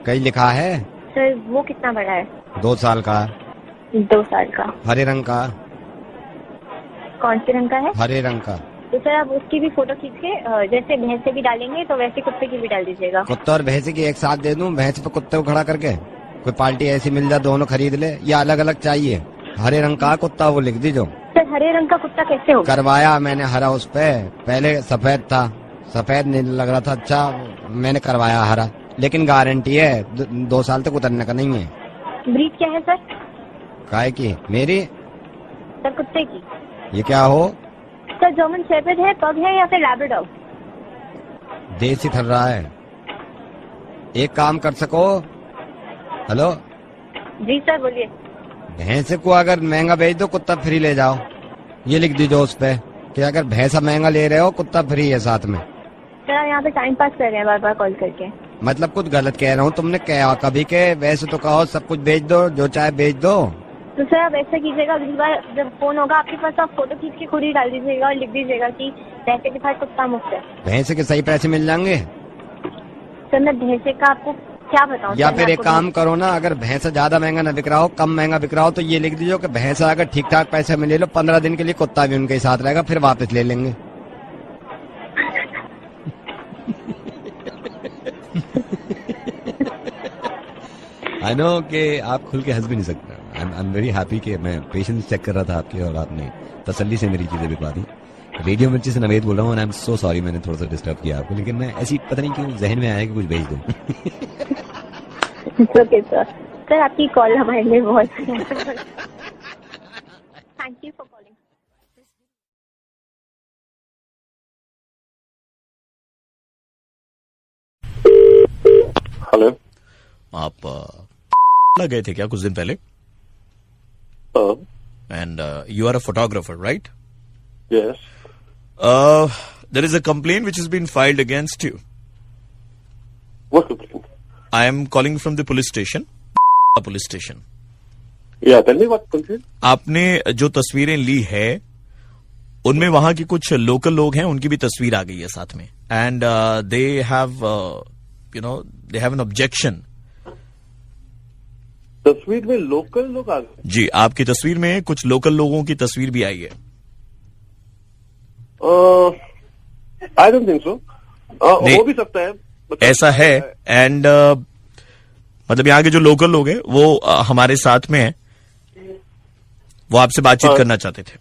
कहीं लिखा है? सर वो कितना बड़ा है? 2 साल का। 2 साल का। हरे रंग का। कौन से रंग का है? हरे रंग का। तो सर आप उसकी भी फोटो खींच के जैसे भैंसे भी डालेंगे तो वैसे कुत्ते की भी डाल दीजिएगा। कुत्ता और भैंसे की एक साथ दे दूं? भैंस पे कुत्ते को खड़ा करके कोई पार्टी ऐसी मिल जाए दोनों खरीद ले, या अलग अलग चाहिए? हरे रंग का कुत्ता वो लिख दीजो। सर हरे रंग का कुत्ता कैसे होगा? करवाया मैंने हरा उस पे, पहले सफेद था, सफेद नहीं लग रहा था अच्छा, मैंने करवाया हरा, लेकिन गारंटी है 2 साल तक उतरने का नहीं है। ब्रीड क्या है सर? काय की? मेरी? सर कुत्ते की। ये क्या हो? सर जर्मन शेफर्ड है, पग है या फिर लैब्राडोर? देसी थर रहा है। एक काम कर सको? हेलो जी सर बोलिए। भैंसे को अगर महंगा बेच दो कुत्ता फ्री ले जाओ, ये लिख दीजिए उस पे कि अगर भैंसा महंगा ले रहे हो कुत्ता फ्री है साथ में। सर आप यहाँ पे टाइम पास कर रहे हैं बार बार कॉल करके। मतलब कुछ गलत कह रहा हूँ तुमने क्या कभी के? वैसे तो कहो सब कुछ बेच दो, जो चाहे बेच दो। तो सर आप ऐसा कीजिएगा, अगली बार जब फोन होगा आपके पास आप फोटो खींच के खुद ही डाल दीजिएगा और लिख दीजिएगा कि पैसे के साथ कुत्ता मुफ्त है। भैंसे के सही पैसे मिल जाएंगे? सर मैं भैंसे का आपको क्या बताऊँ? या फिर एक काम करो ना, अगर भैंसा ज्यादा महंगा न बिक रहा हो, कम महंगा बिक रहा हो, तो ये लिख दीजिए कि भैंसा अगर ठीक ठाक पैसे में ले लो 15 दिन के लिए कुत्ता भी उनके साथ रहेगा, फिर वापस ले लेंगे। आई नो कि आप खुल के हंस भी नहीं सकते। आई एम वेरी हैप्पी कि मैं पेशेंस चेक कर रहा था आपके और आपने तसल्ली से मेरी चीजें बिकवा दी। रेडियो मिर्ची से नवेद बोल रहा हूँ, आई एम सो सॉरी मैंने थोड़ा सा डिस्टर्ब किया आपको, लेकिन मैं ऐसी पता नहीं क्यों जहन में आया कि कुछ भेज दूं। ओके सर आपकी कॉल हमारे लिए बहुत thank you for calling. Hello, आप गए थे क्या कुछ दिन पहले? And you are a photographer, right? Yes. There is a complaint which has been filed against you. What complaint? I am calling from the police station. Police station. Yeah, tell me what complaint? आपने जो तस्वीरें ली है उनमें वहां के कुछ local लोग हैं, उनकी भी तस्वीर आ गई है साथ में, and they have an objection. तस्वीर में लोकल लोग आ गए? जी, आपकी तस्वीर में कुछ लोकल लोगों की तस्वीर भी आई है। I don't think so. हो भी सकता है, ऐसा है, एंड मतलब यहाँ के जो लोकल लोग हैं वो हमारे साथ में हैं, वो आपसे बातचीत करना चाहते थे।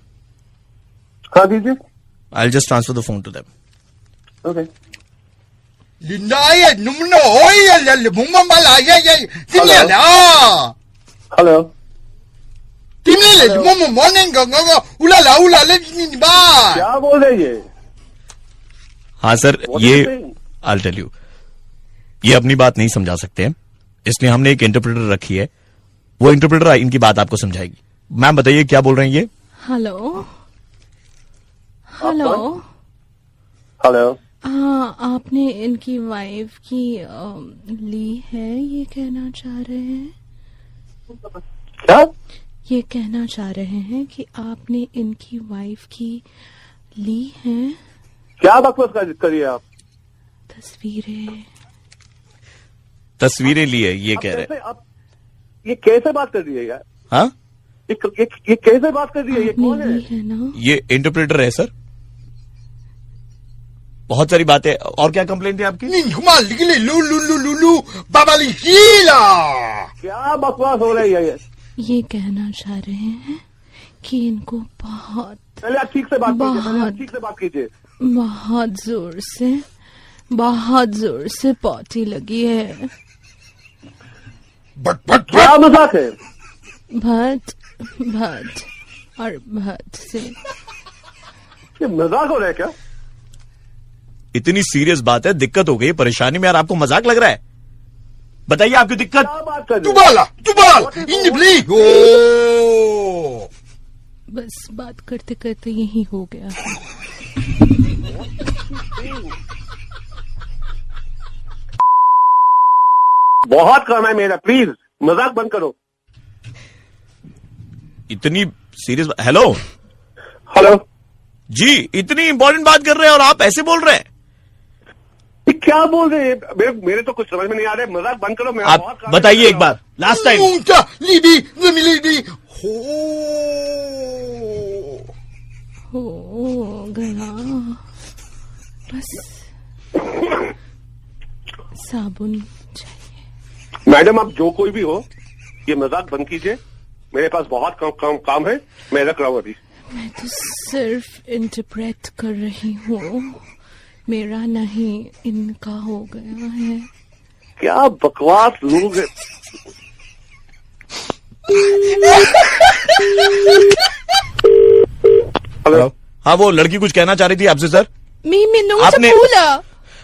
हाँ दीजिए। I'll just transfer the phone to them. Okay. Hello. क्या बोल रहे ये? हाँ सर, ये I'll tell you, ये अपनी बात नहीं समझा सकते हैं, इसलिए हमने एक इंटरप्रेटर रखी है, वो इंटरप्रेटर इनकी बात आपको समझाएगी। मैम बताइए क्या बोल रहे हैं ये? Hello hello hello. हाँ, आपने इनकी वाइफ की ली है, ये कहना चाह रहे हैं? क्या? ये कहना चाह रहे हैं कि आपने इनकी वाइफ की ली है। क्या बकवास करिए आप? तस्वीरें ली है, ये कह रहे हैं। आप ये कैसे बात कर रही है यार? हाँ, ये कैसे बात कर रही है? ये कौन है ना? ये इंटरप्रेटर है सर। बहुत सारी बातें। और क्या कंप्लेंट है आपकी? क्या बकवास हो रही है? ये कहना चाह रहे हैं कि इनको बहुत, पहले आप ठीक से बात कीजिए, ठीक से बात कीजिए। बहुत जोर से पॉटी लगी है। क्या मजाक है? भट और भट से। ये मजाक हो रहा है क्या? इतनी सीरियस बात है, दिक्कत हो गई, परेशानी में, यार आपको मजाक लग रहा है? बताइए आपकी दिक्कत। क्या बात कर रहे हो? बस बात करते करते यही हो गया। बहुत काम है मेरा, प्लीज मजाक बंद करो। इतनी सीरियस। हेलो हेलो जी, इतनी इंपॉर्टेंट बात कर रहे हैं और आप ऐसे बोल रहे हैं? क्या बोल रहे हैं? मेरे तो कुछ समझ में नहीं आ रहा है, मजाक बंद करो। मेरा आप बताइए एक बार, लास्ट टाइम। हो गया, बस साबुन चाहिए। मैडम आप जो कोई भी हो, ये मजाक बंद कीजिए, मेरे पास बहुत काम है, मैं रख रहा हूँ अभी। मैं तो सिर्फ इंटरप्रेट कर रही हूँ, मेरा नहीं इनका हो गया है। क्या बकवास लोग हैं। हेलो। हाँ, वो लड़की कुछ कहना चाह रही थी आपसे सर।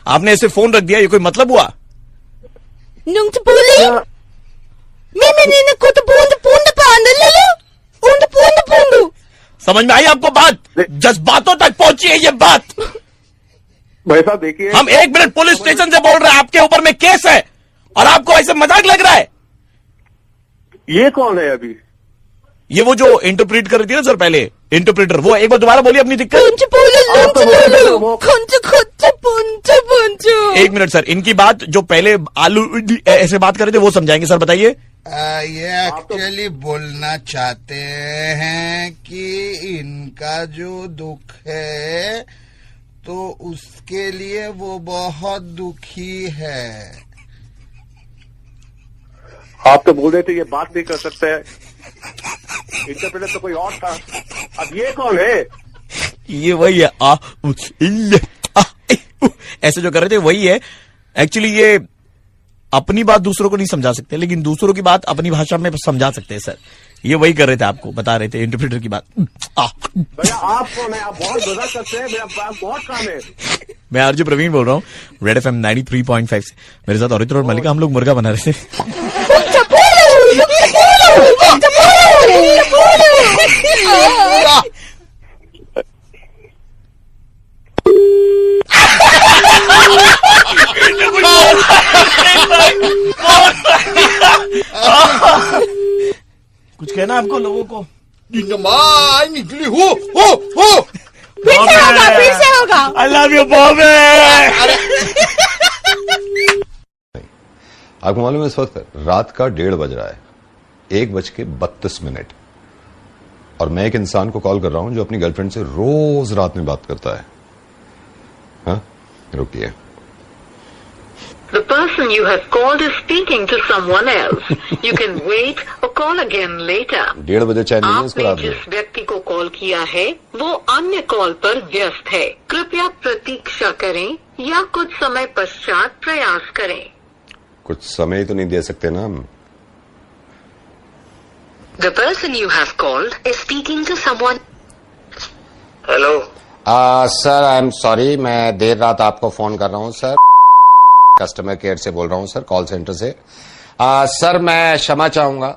आपने ऐसे फोन रख दिया, ये कोई मतलब हुआ? समझ में आई आपको बात? जज्बातों तक पहुंची है ये बात। भाई साहब देखिए, हम 1 मिनट पुलिस स्टेशन से बोल रहे हैं, आपके ऊपर में केस है और आपको ऐसे मजाक लग रहा है। ये कौन है अभी? ये वो जो इंटरप्रेट कर रही थी ना सर पहले, इंटरप्रेटर, वो एक बार दोबारा बोलिए अपनी दिक्कत। 1 मिनट सर, इनकी बात जो पहले आलू ऐसे बात कर रहे थे वो समझाएंगे सर, बताइए। ये एक्चुअली बोलना चाहते हैं कि इनका जो दुख है तो उसके लिए वो बहुत दुखी है। आप तो बोल रहे थे ये बात नहीं कर सकते हैं, इंटरप्रेटर तो कोई और था, अब ये कौन है? ये वही है ऐसे जो कर रहे थे वही है। एक्चुअली ये अपनी बात दूसरों को नहीं समझा सकते, लेकिन दूसरों की बात अपनी भाषा में समझा सकते हैं सर। ये वही कर रहे थे, आपको बता रहे थे इंटरप्रेटर की बात। भैया आप कौन है? आप बहुत मजाक करते हैं, मेरा बहुत काम है। मैं आरजे प्रवीण बोल रहा हूँ, रेड एफएम 93.5 से। मेरे साथ औरित्र और मलिका, हम लोग मुर्गा बना रहे थे। कुछ कहना आपको लोगों को? निकली हो फिर से होगा। आई लव यू बॉबे। आपको मालूम है इस वक्त रात का 1:30 बज रहा है, 1:32, और मैं एक इंसान को कॉल कर रहा हूं जो अपनी गर्लफ्रेंड से रोज रात में बात करता है। हाँ, रुकिए। The person you have called is speaking to someone else. You can wait or call again later. 1:30 बजे चैन नहीं है इसको रात आपने में। जिस व्यक्ति को कॉल किया है वो अन्य कॉल पर व्यस्त है। कृपया प्रतीक्षा करें या कुछ समय पश्चात प्रयास करें। कुछ समय तो नहीं दे सकते ना हम? The person you have called is speaking to someone. Hello sir, I am sorry, मैं देर रात आपको फोन कर रहा हूँ सर। कस्टमर केयर से बोल रहा हूँ सर, कॉल सेंटर से। सर मैं क्षमा चाहूंगा।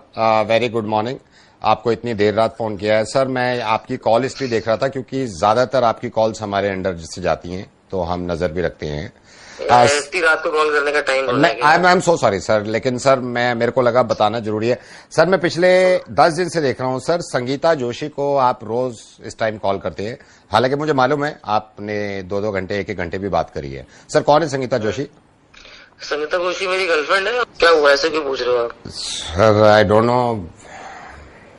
Very good morning. आपको इतनी देर रात फोन किया है सर। मैं आपकी कॉल हिस्ट्री देख रहा था क्योंकि ज्यादातर आपकी कॉल्स हमारे अंडर से जाती हैं तो हम नजर भी रखते हैं। इतनी रात को कॉल करने का time I am so sorry sir, लेकिन सर मेरे को लगा बताना जरूरी है। सर मैं पिछले 10 दिन से देख रहा हूँ सर, संगीता जोशी को आप रोज इस टाइम कॉल करते हैं। हालांकि मुझे मालूम है आपने 2-2 घंटे 1-1 घंटे भी बात करी है। सर कौन है संगीता जोशी? संगीता जोशी मेरी गर्लफ्रेंड है। क्या हुआ, ऐसे क्यों पूछ रहे हो आप? सर आई डोंट नो,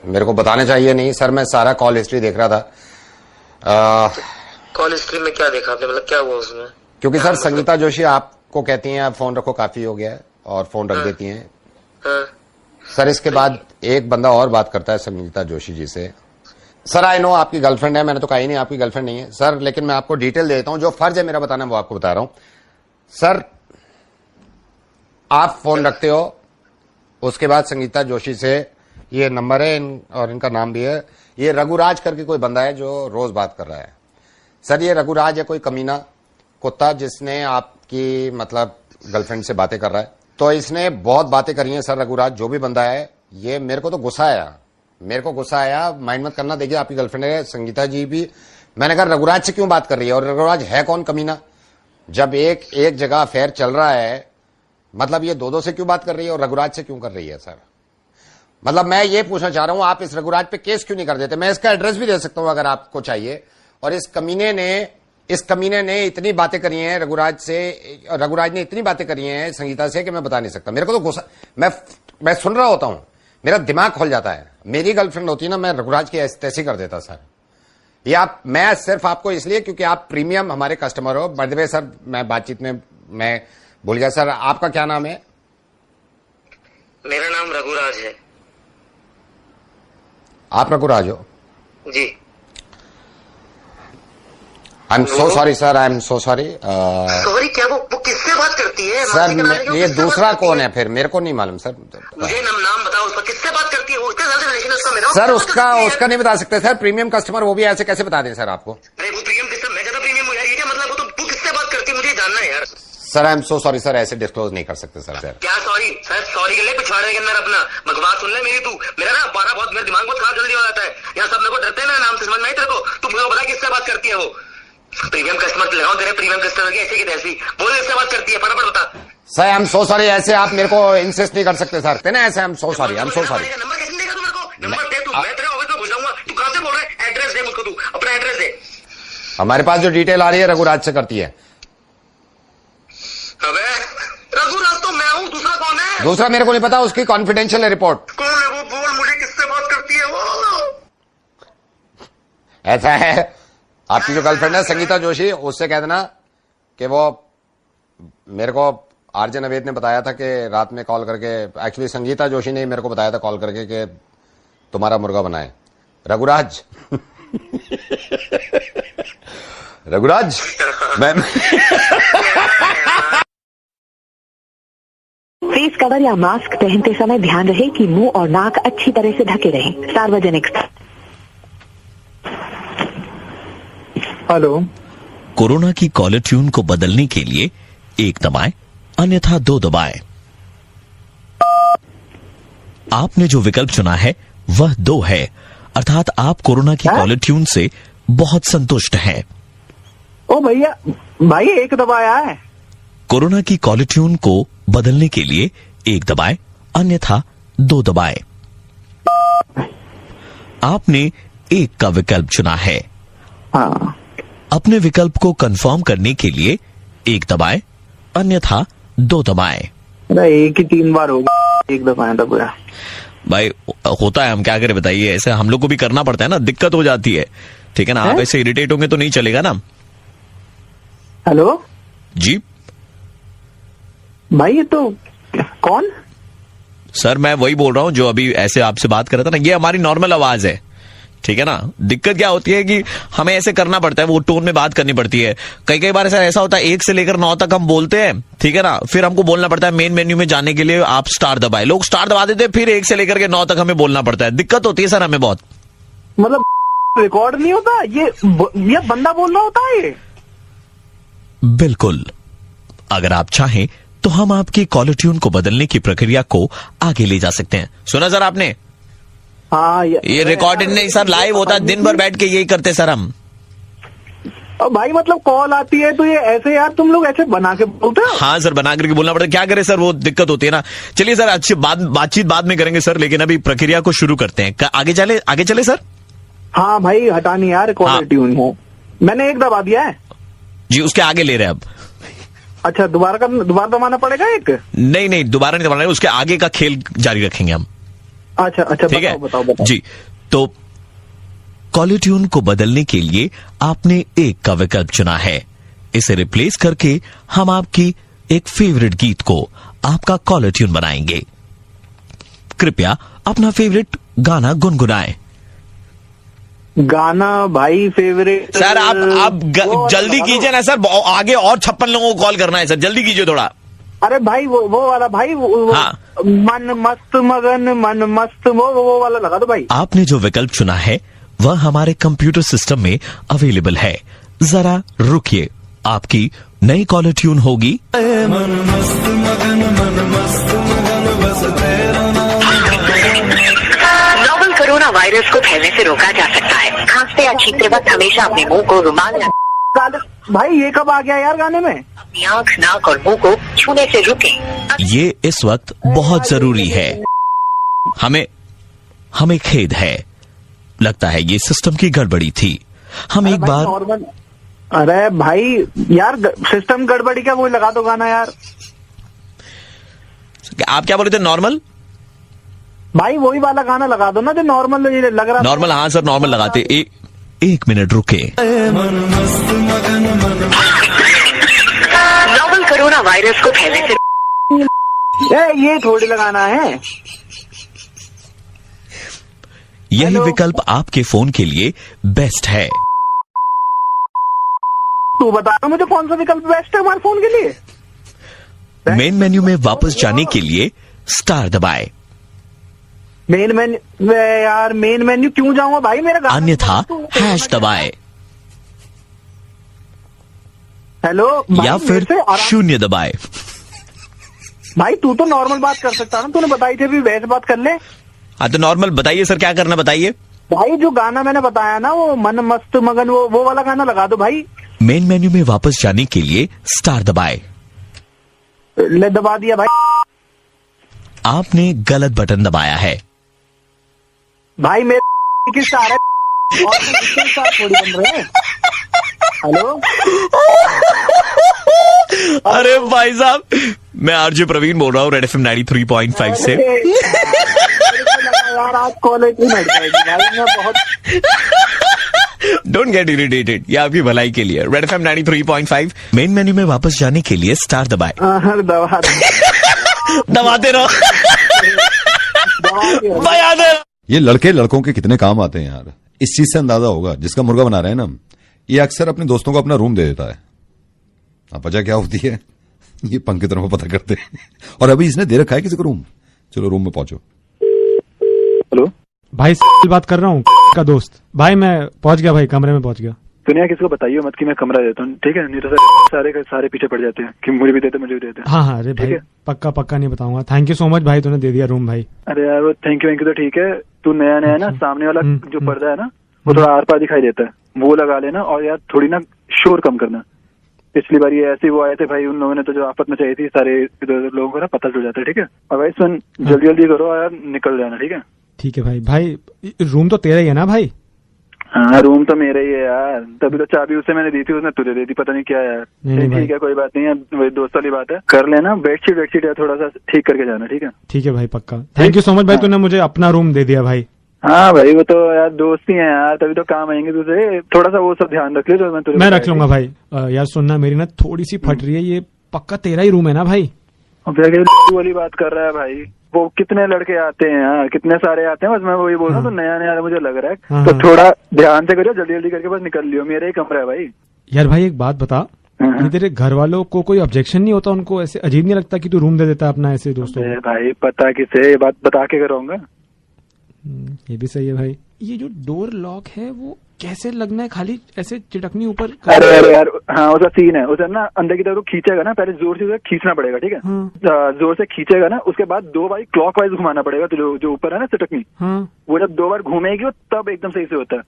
मेरे को बताने चाहिए नहीं सर। मैं सारा कॉल हिस्ट्री देख रहा था। कॉल हिस्ट्री में क्या देखा आपने, मतलब क्या हुआ उसमें? क्योंकि सर संगीता जोशी आपको कहती हैं आप फोन रखो, काफी हो गया है, और फोन रख देती हैं। सर इसके बाद एक बंदा और बात करता है संगीता जोशी जी से। सर आई नो आपकी गर्लफ्रेंड है, मैंने तो कहा ही नहीं आपकी गर्लफ्रेंड नहीं है सर, लेकिन मैं आपको डिटेल देता हूं। जो फर्ज है मेरा बताना वो आपको बता रहा हूं। सर आप फोन रखते हो, उसके बाद संगीता जोशी से, ये नंबर है और इनका नाम भी है, ये रघुराज करके कोई बंदा है जो रोज बात कर रहा है। सर ये रघुराज है कोई कमीना कुत्ता जिसने आपकी मतलब गर्लफ्रेंड से बातें कर रहा है। तो इसने बहुत बातें करी हैं सर रघुराज, जो भी बंदा है। ये मेरे को तो गुस्सा आया, माइंड मत करना। देखिए आपकी गर्लफ्रेंड है संगीता जी भी। मैंने कहा रघुराज से क्यों बात कर रही है, और रघुराज है कौन कमीना? जब एक जगह अफेयर चल रहा है, मतलब ये 2-2 से क्यों बात कर रही है और रघुराज से क्यों कर रही है सर? मतलब मैं ये पूछना चाह रहा हूं आप इस रघुराज पे केस क्यों नहीं कर देते? मैं इसका एड्रेस भी दे सकता हूं अगर आपको चाहिए। और इस कमीने ने इतनी बातें करी हैं रघुराज ने इतनी बातें करी हैं संगीता से कि मैं बता नहीं सकता। मेरे को तो गुस्सा, मैं सुन रहा होता हूं, मेरा दिमाग खोल जाता है। मेरी गर्लफ्रेंड होती ना, मैं रघुराज की ऐसी कर देता सर। ये मैं सिर्फ आपको इसलिए क्योंकि आप प्रीमियम हमारे कस्टमर हो। बाय द वे सर मैं बातचीत में मैं भूल गया सर, आपका क्या नाम है? मेरा नाम रघुराज है। आप रघुराज हो ji. I am so sorry sir, I am so sorry. Sorry क्या? वो किससे बात करती है सर? ये दूसरा कौन है फिर? मेरे को नहीं मालूम सर। मुझे नाम बताओ उसका, किससे बात करती है वो? इतना ज्यादा रिलेशन उसका मेरा? सर उसका नहीं बता सकते सर, प्रीमियम कस्टमर, वो भी ऐसे कैसे बता दें सर आपको? अरे वो प्रीमियम कस्टमर, मैं ज्यादा प्रीमियम हूँ यार, ये क्या मतलब? वो तो तू किससे बात करती है, मुझे जानना है यार। Sir I am so sorry sir, ऐसे डिस्क्लोज नहीं कर सकते सर। क्या सॉरी सर? सॉरी के लिए पिछवाड़े के अंदर अपना बकवास सुन ले मेरी। तू मेरा ना मेरा दिमाग बहुत खराब जल्दी हो जाता है। यहाँ सब मेरे को डरते हैं, मेरा नाम से समझ में नहीं तेरे को। तू मुझे बता किससे बात करती है वो? प्रीमियम कस्टमर लगाओ, तेरे प्रीमियम कस्टमर की ऐसी की तैसी। बोल, इससे बात करती है, फटाफट बता। Sir I am so sorry, ऐसे आप मेरे को इंसिस्ट नहीं कर सकते सर, ना ऐसे आई am so sorry, I am so sorry. Number कैसे देगा तू मेरे को? नंबर दे तू, मैं तेरे ऑफिस में घुस जाऊंगा। तू कहां से बोल रहा है? एड्रेस दे मुझको, तू अपना एड्रेस दे। हमारे पास जो डिटेल आ रही है रघुराज से करती है। अबे रघुराज तो मैं हूँ, दूसरा कौन है? दूसरा मेरे को नहीं पता, उसकी कॉन्फिडेंशियल है रिपोर्ट। कौन है वो? बोल मुझे, किससे बात करती है वो? ऐसा है, आपकी जो गर्लफ्रेंड है संगीता जोशी, उससे कह देना कि वो मेरे को आरजे नवेद ने बताया था कि रात में कॉल करके, एक्चुअली संगीता जोशी ने मेरे को बताया था कॉल करके कि तुम्हारा मुर्गा बनाए रघुराज। रघुराज मैं फेस कवर या मास्क पहनते समय ध्यान रहे कि मुंह और नाक अच्छी तरह से ढके रहें। सार्वजनिक। हेलो। कोरोना की कॉलर ट्यून को बदलने के लिए 1 दबाएं, अन्यथा 2 दबाएं। आपने जो विकल्प चुना है वह 2 है, अर्थात आप कोरोना की कॉलर ट्यून से बहुत संतुष्ट हैं। ओ भैया, भाई 1 दबाया है। कोरोना की कॉलर ट्यून को बदलने के लिए 1 दबाएं, अन्यथा 2 दबाएं। आपने 1 का विकल्प चुना है। हाँ। अपने विकल्प को कंफर्म करने के लिए 1 दबाएं, अन्यथा 2 दबाएं। 1 ही 3 बार हो गया, 1 दबाया था पूरा। भाई होता है, हम क्या करें बताइए, ऐसे हम लोग को भी करना पड़ता है ना, दिक्कत हो जाती है, ठीक है ना। आप ऐसे इरिटेट होंगे तो नहीं चलेगा ना। हेलो जी भाई, ये तो कौन? सर मैं वही बोल रहा हूं जो अभी ऐसे आपसे बात कर रहा था ना, ये हमारी नॉर्मल आवाज है, ठीक है ना। दिक्कत क्या होती है कि हमें ऐसे करना पड़ता है, वो टोन में बात करनी पड़ती है। कई बार ऐसा होता है 1 से लेकर 9 तक हम बोलते हैं, ठीक है ना, फिर हमको बोलना पड़ता है मेन मेन्यू में जाने के लिए आप स्टार दबाए, लोग स्टार दबा देते हैं, फिर 1 से लेकर के 9 तक हमें बोलना पड़ता है। दिक्कत होती है सर हमें बहुत। मतलब रिकॉर्ड नहीं होता ये बंदा बोल रहा होता है ये? बिल्कुल। अगर आप चाहें तो हम आपकी कॉलर ट्यून को बदलने की प्रक्रिया को आगे ले जा सकते हैं। सुना सर आपने? हाँ, ये रिकॉर्डेड नहीं सर, लाइव होता है, दिन भर बैठ के यही करते सर हम। और भाई मतलब कॉल आती है तो ये ऐसे यार तुम लोग ऐसे बना के बोलते हो? हाँ सर, बना करके बोलना पड़ता है, क्या करें सर, वो दिक्कत होती है ना। चलिए सर, अच्छी बातचीत बाद में करेंगे सर, लेकिन अभी प्रक्रिया को शुरू करते हैं। आगे चले सर। हाँ भाई, हटानी यार कॉलर ट्यून हो। मैंने 1 दबा दिया है जी, उसके आगे ले रहे हैं अब। अच्छा, दोबारा दबाना पड़ेगा 1? नहीं, दोबारा नहीं दबाना, उसके आगे का खेल जारी रखेंगे हम। अच्छा, ठीक है, बताओ जी। तो कॉलर ट्यून को बदलने के लिए आपने 1 का विकल्प चुना है। इसे रिप्लेस करके हम आपकी एक फेवरेट गीत को आपका कॉलर ट्यून बनाएंगे। कृपया अपना फेवरेट गाना गुनगुनाएं। गाना भाई फेवरेट सर आप जल्दी कीजिए ना सर, आगे और 56 लोगों को कॉल करना है सर, जल्दी कीजिए थोड़ा। अरे भाई वो वाला भाई हाँ। मन मस्त मगन मन मस्त वो वाला लगा दो भाई। आपने जो विकल्प चुना है वह हमारे कंप्यूटर सिस्टम में अवेलेबल है, जरा रुकिए, आपकी नई कॉलर ट्यून होगी। मन मस्त मगन बस तेरा नाम। नोवेल कोरोना वायरस को फैलने से रोका जा सकता है। खांसते या छींकते वक्त हमेशा अपने मुंह को रुमाल भाई ये कब आ गया यार गाने में? अपनी आँख, नाक और मुंह को छूने से रुकें। ये इस वक्त बहुत जरूरी है। हमें खेद है, लगता है ये सिस्टम की गड़बड़ी थी। हम एक बार नॉर्मल। अरे भाई यार सिस्टम गड़बड़ी क्या, वो लगा दो गाना यार। आप क्या बोले थे? नॉर्मल? भाई वही वाला गाना लगा दो ना जो नॉर्मल लग रहा। नॉर्मल? हाँ सर, नॉर्मल लगाते। एक मिनट रुके। नोवेल कोरोना वायरस को फैलने से ये थोड़ी लगाना है। यही विकल्प आपके फोन के लिए बेस्ट है। तू बता मुझे कौन सा विकल्प बेस्ट है हमारे फोन के लिए? मेन मेन्यू में वापस जाने के लिए स्टार दबाए। मेन मेन्यू क्यों जाऊंगा भाई, मेरा अन्यथा हैश दबाए। हेलो या फिर 0 दबाए। भाई तू तो नॉर्मल बात कर सकता ना, तूने बताई थी अभी वैसे बात कर ले। हाँ तो नॉर्मल बताइए सर, क्या करना बताइए। भाई जो गाना मैंने बताया ना वो मन मस्त मगन वो वाला गाना लगा दो भाई। मेन मेन्यू में वापस जाने के लिए स्टार दबाएं। ले दबा दिया भाई। आपने गलत बटन दबाया है। भाई मेरे की स्टार है और स्टार थोड़ी बन रहे हैं। हेलो अरे भाई साहब, मैं आरजे प्रवीण बोल रहा हूँ रेड एफएम 93.5 से। यार आज कॉलेज नहीं बैठ जाएगी भाई, मैं बहुत डोंट गेट इरिटेटेड, ये आपकी भलाई के लिए। रेड एफएम 93.5 मेन मेन्यू में वापस जाने के लिए स्टार दबाएं। दबाते रहो। ये लड़के लड़कों के कितने काम आते हैं यार, इस चीज से अंदाजा होगा। जिसका मुर्गा बना रहे हैं ना, ये अक्सर अपने दोस्तों को अपना रूम दे देता है। अब वजह क्या होती है ये पंकितों को पता करते हैं। और अभी इसने दे रखा है किसी को रूम। चलो रूम में पहुंचो। हेलो भाई, बात कर रहा हूँ का दोस्त। भाई मैं पहुंच गया भाई, कमरे में पहुंच गया। दुनिया किसी को बताइए मत कि मैं कमरा देता हूँ, ठीक है? नहीं तो सारे पीछे पड़ जाते हैं कि मुझे भी देते मुझे भी देते। हाँ हाँ, अरे भाई पक्का नहीं बताऊंगा। थैंक यू सो मच भाई, तूने दे दिया रूम भाई। अरे यार वो थैंक यू तो ठीक है, तू नया ना, सामने वाला जो पर्दा है ना वो थोड़ा आर पार दिखाई देता है, वो लगा लेना। और यार थोड़ी ना शोर कम करना। पिछली बार ये ऐसे वो आए थे भाई, उन लोगों ने तो जो आफत में चाहिए थी सारे इधर लोगों को ना पता चल जाता है, ठीक है? और भाई सुन, जल्दी करो यार, निकल जाना, ठीक है? ठीक है भाई। भाई रूम तो तेरा ही है ना भाई? हाँ रूम तो मेरा ही है यार, तभी तो चाबी उससे मैंने दी थी, उसने तुझे दे दी, पता नहीं क्या यार। ठीक है कोई बात नहीं है, वही दोस्त वाली बात है, कर लेना। बेडशीट यार थोड़ा सा ठीक करके जाना, ठीक है? ठीक है भाई पक्का। थैंक यू सो मच भाई, तूने मुझे अपना रूम दे दिया भाई। हाँ भाई वो तो यार दोस्ती है यार, तभी तो काम आएंगे तुझे। थोड़ा सा वो सब ध्यान रख ले तो मैं रख लूंगा भाई। यार सुनना, मेरी ना थोड़ी सी फट रही है, ये पक्का तेरा ही रूम है ना भाई? वाली बात कर रहा है भाई, वो कितने लड़के आते हैं यार, कितने सारे आते हैं, बस मैं वही बोल रहा हूँ। तो नया मुझे लग रहा है, तो थोड़ा ध्यान से करियो, जल्दी करके बस निकल लियो, मेरा ही कमरा है भाई। यार भाई एक बात बता, ये तेरे घर वालों को कोई ऑब्जेक्शन नहीं होता? उनको ऐसे अजीब नहीं लगता कि तू रूम दे देता है अपना ऐसे दोस्तों? भाई पता किसे, ये बात बता के कराऊंगा। ये भी सही है भाई। ये जो डोर लॉक है वो कैसे लगना है? खाली ऐसे चिटकनी ऊपर? अरे यार हाँ, उसका सीन है, उसे ना अंदर की तरफ खींचेगा ना, पहले जोर से उसे खींचना पड़ेगा, ठीक है? जोर से खींचेगा ना, उसके बाद 2 बार क्लॉकवाइज घुमाना पड़ेगा। तो जो ऊपर है ना चिटकनी, वो जब 2 बार घूमेगी तब एकदम सही से होता है।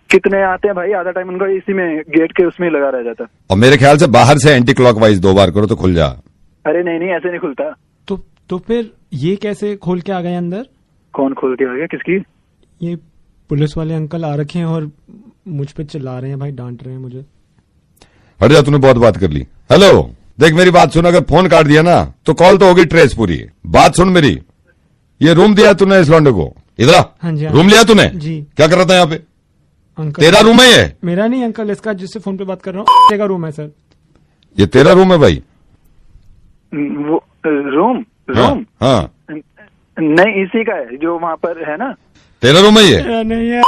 कितने आते हैं भाई, आधा टाइम उनका इसी में गेट के उसमें लगा रह जाता है। और मेरे ख्याल से बाहर से एंटी क्लॉकवाइज 2 बार करो तो खुल जा। अरे नहीं ऐसे नहीं खुलता। तो फिर ये कैसे खोल के आ गए अंदर? कौन खोल के आ गया? किसकी? ये पुलिस वाले अंकल आ रखे हैं और मुझ पे चिल्ला रहे हैं भाई, डांट रहे हैं मुझे। हट जा, तूने बहुत बात कर ली। हेलो देख मेरी बात सुन, अगर फोन काट दिया ना तो कॉल तो होगी ट्रेस पूरी। बात सुन मेरी, ये रूम दिया तूने इस लौंडे को, इधर आ। हाँ जी, रूम लिया तूने जी। क्या कर रहा था यहाँ पे? अंकल तेरा रूम है ये? मेरा नहीं अंकल, इसका जिससे फोन पे बात कर रहा हूँ तेरा रूम है सर। ये तेरा रूम है भाई? वो रूम? हाँ नहीं, इसी का है जो वहाँ पर है ना। तेरा रूम है ये? नहीं है।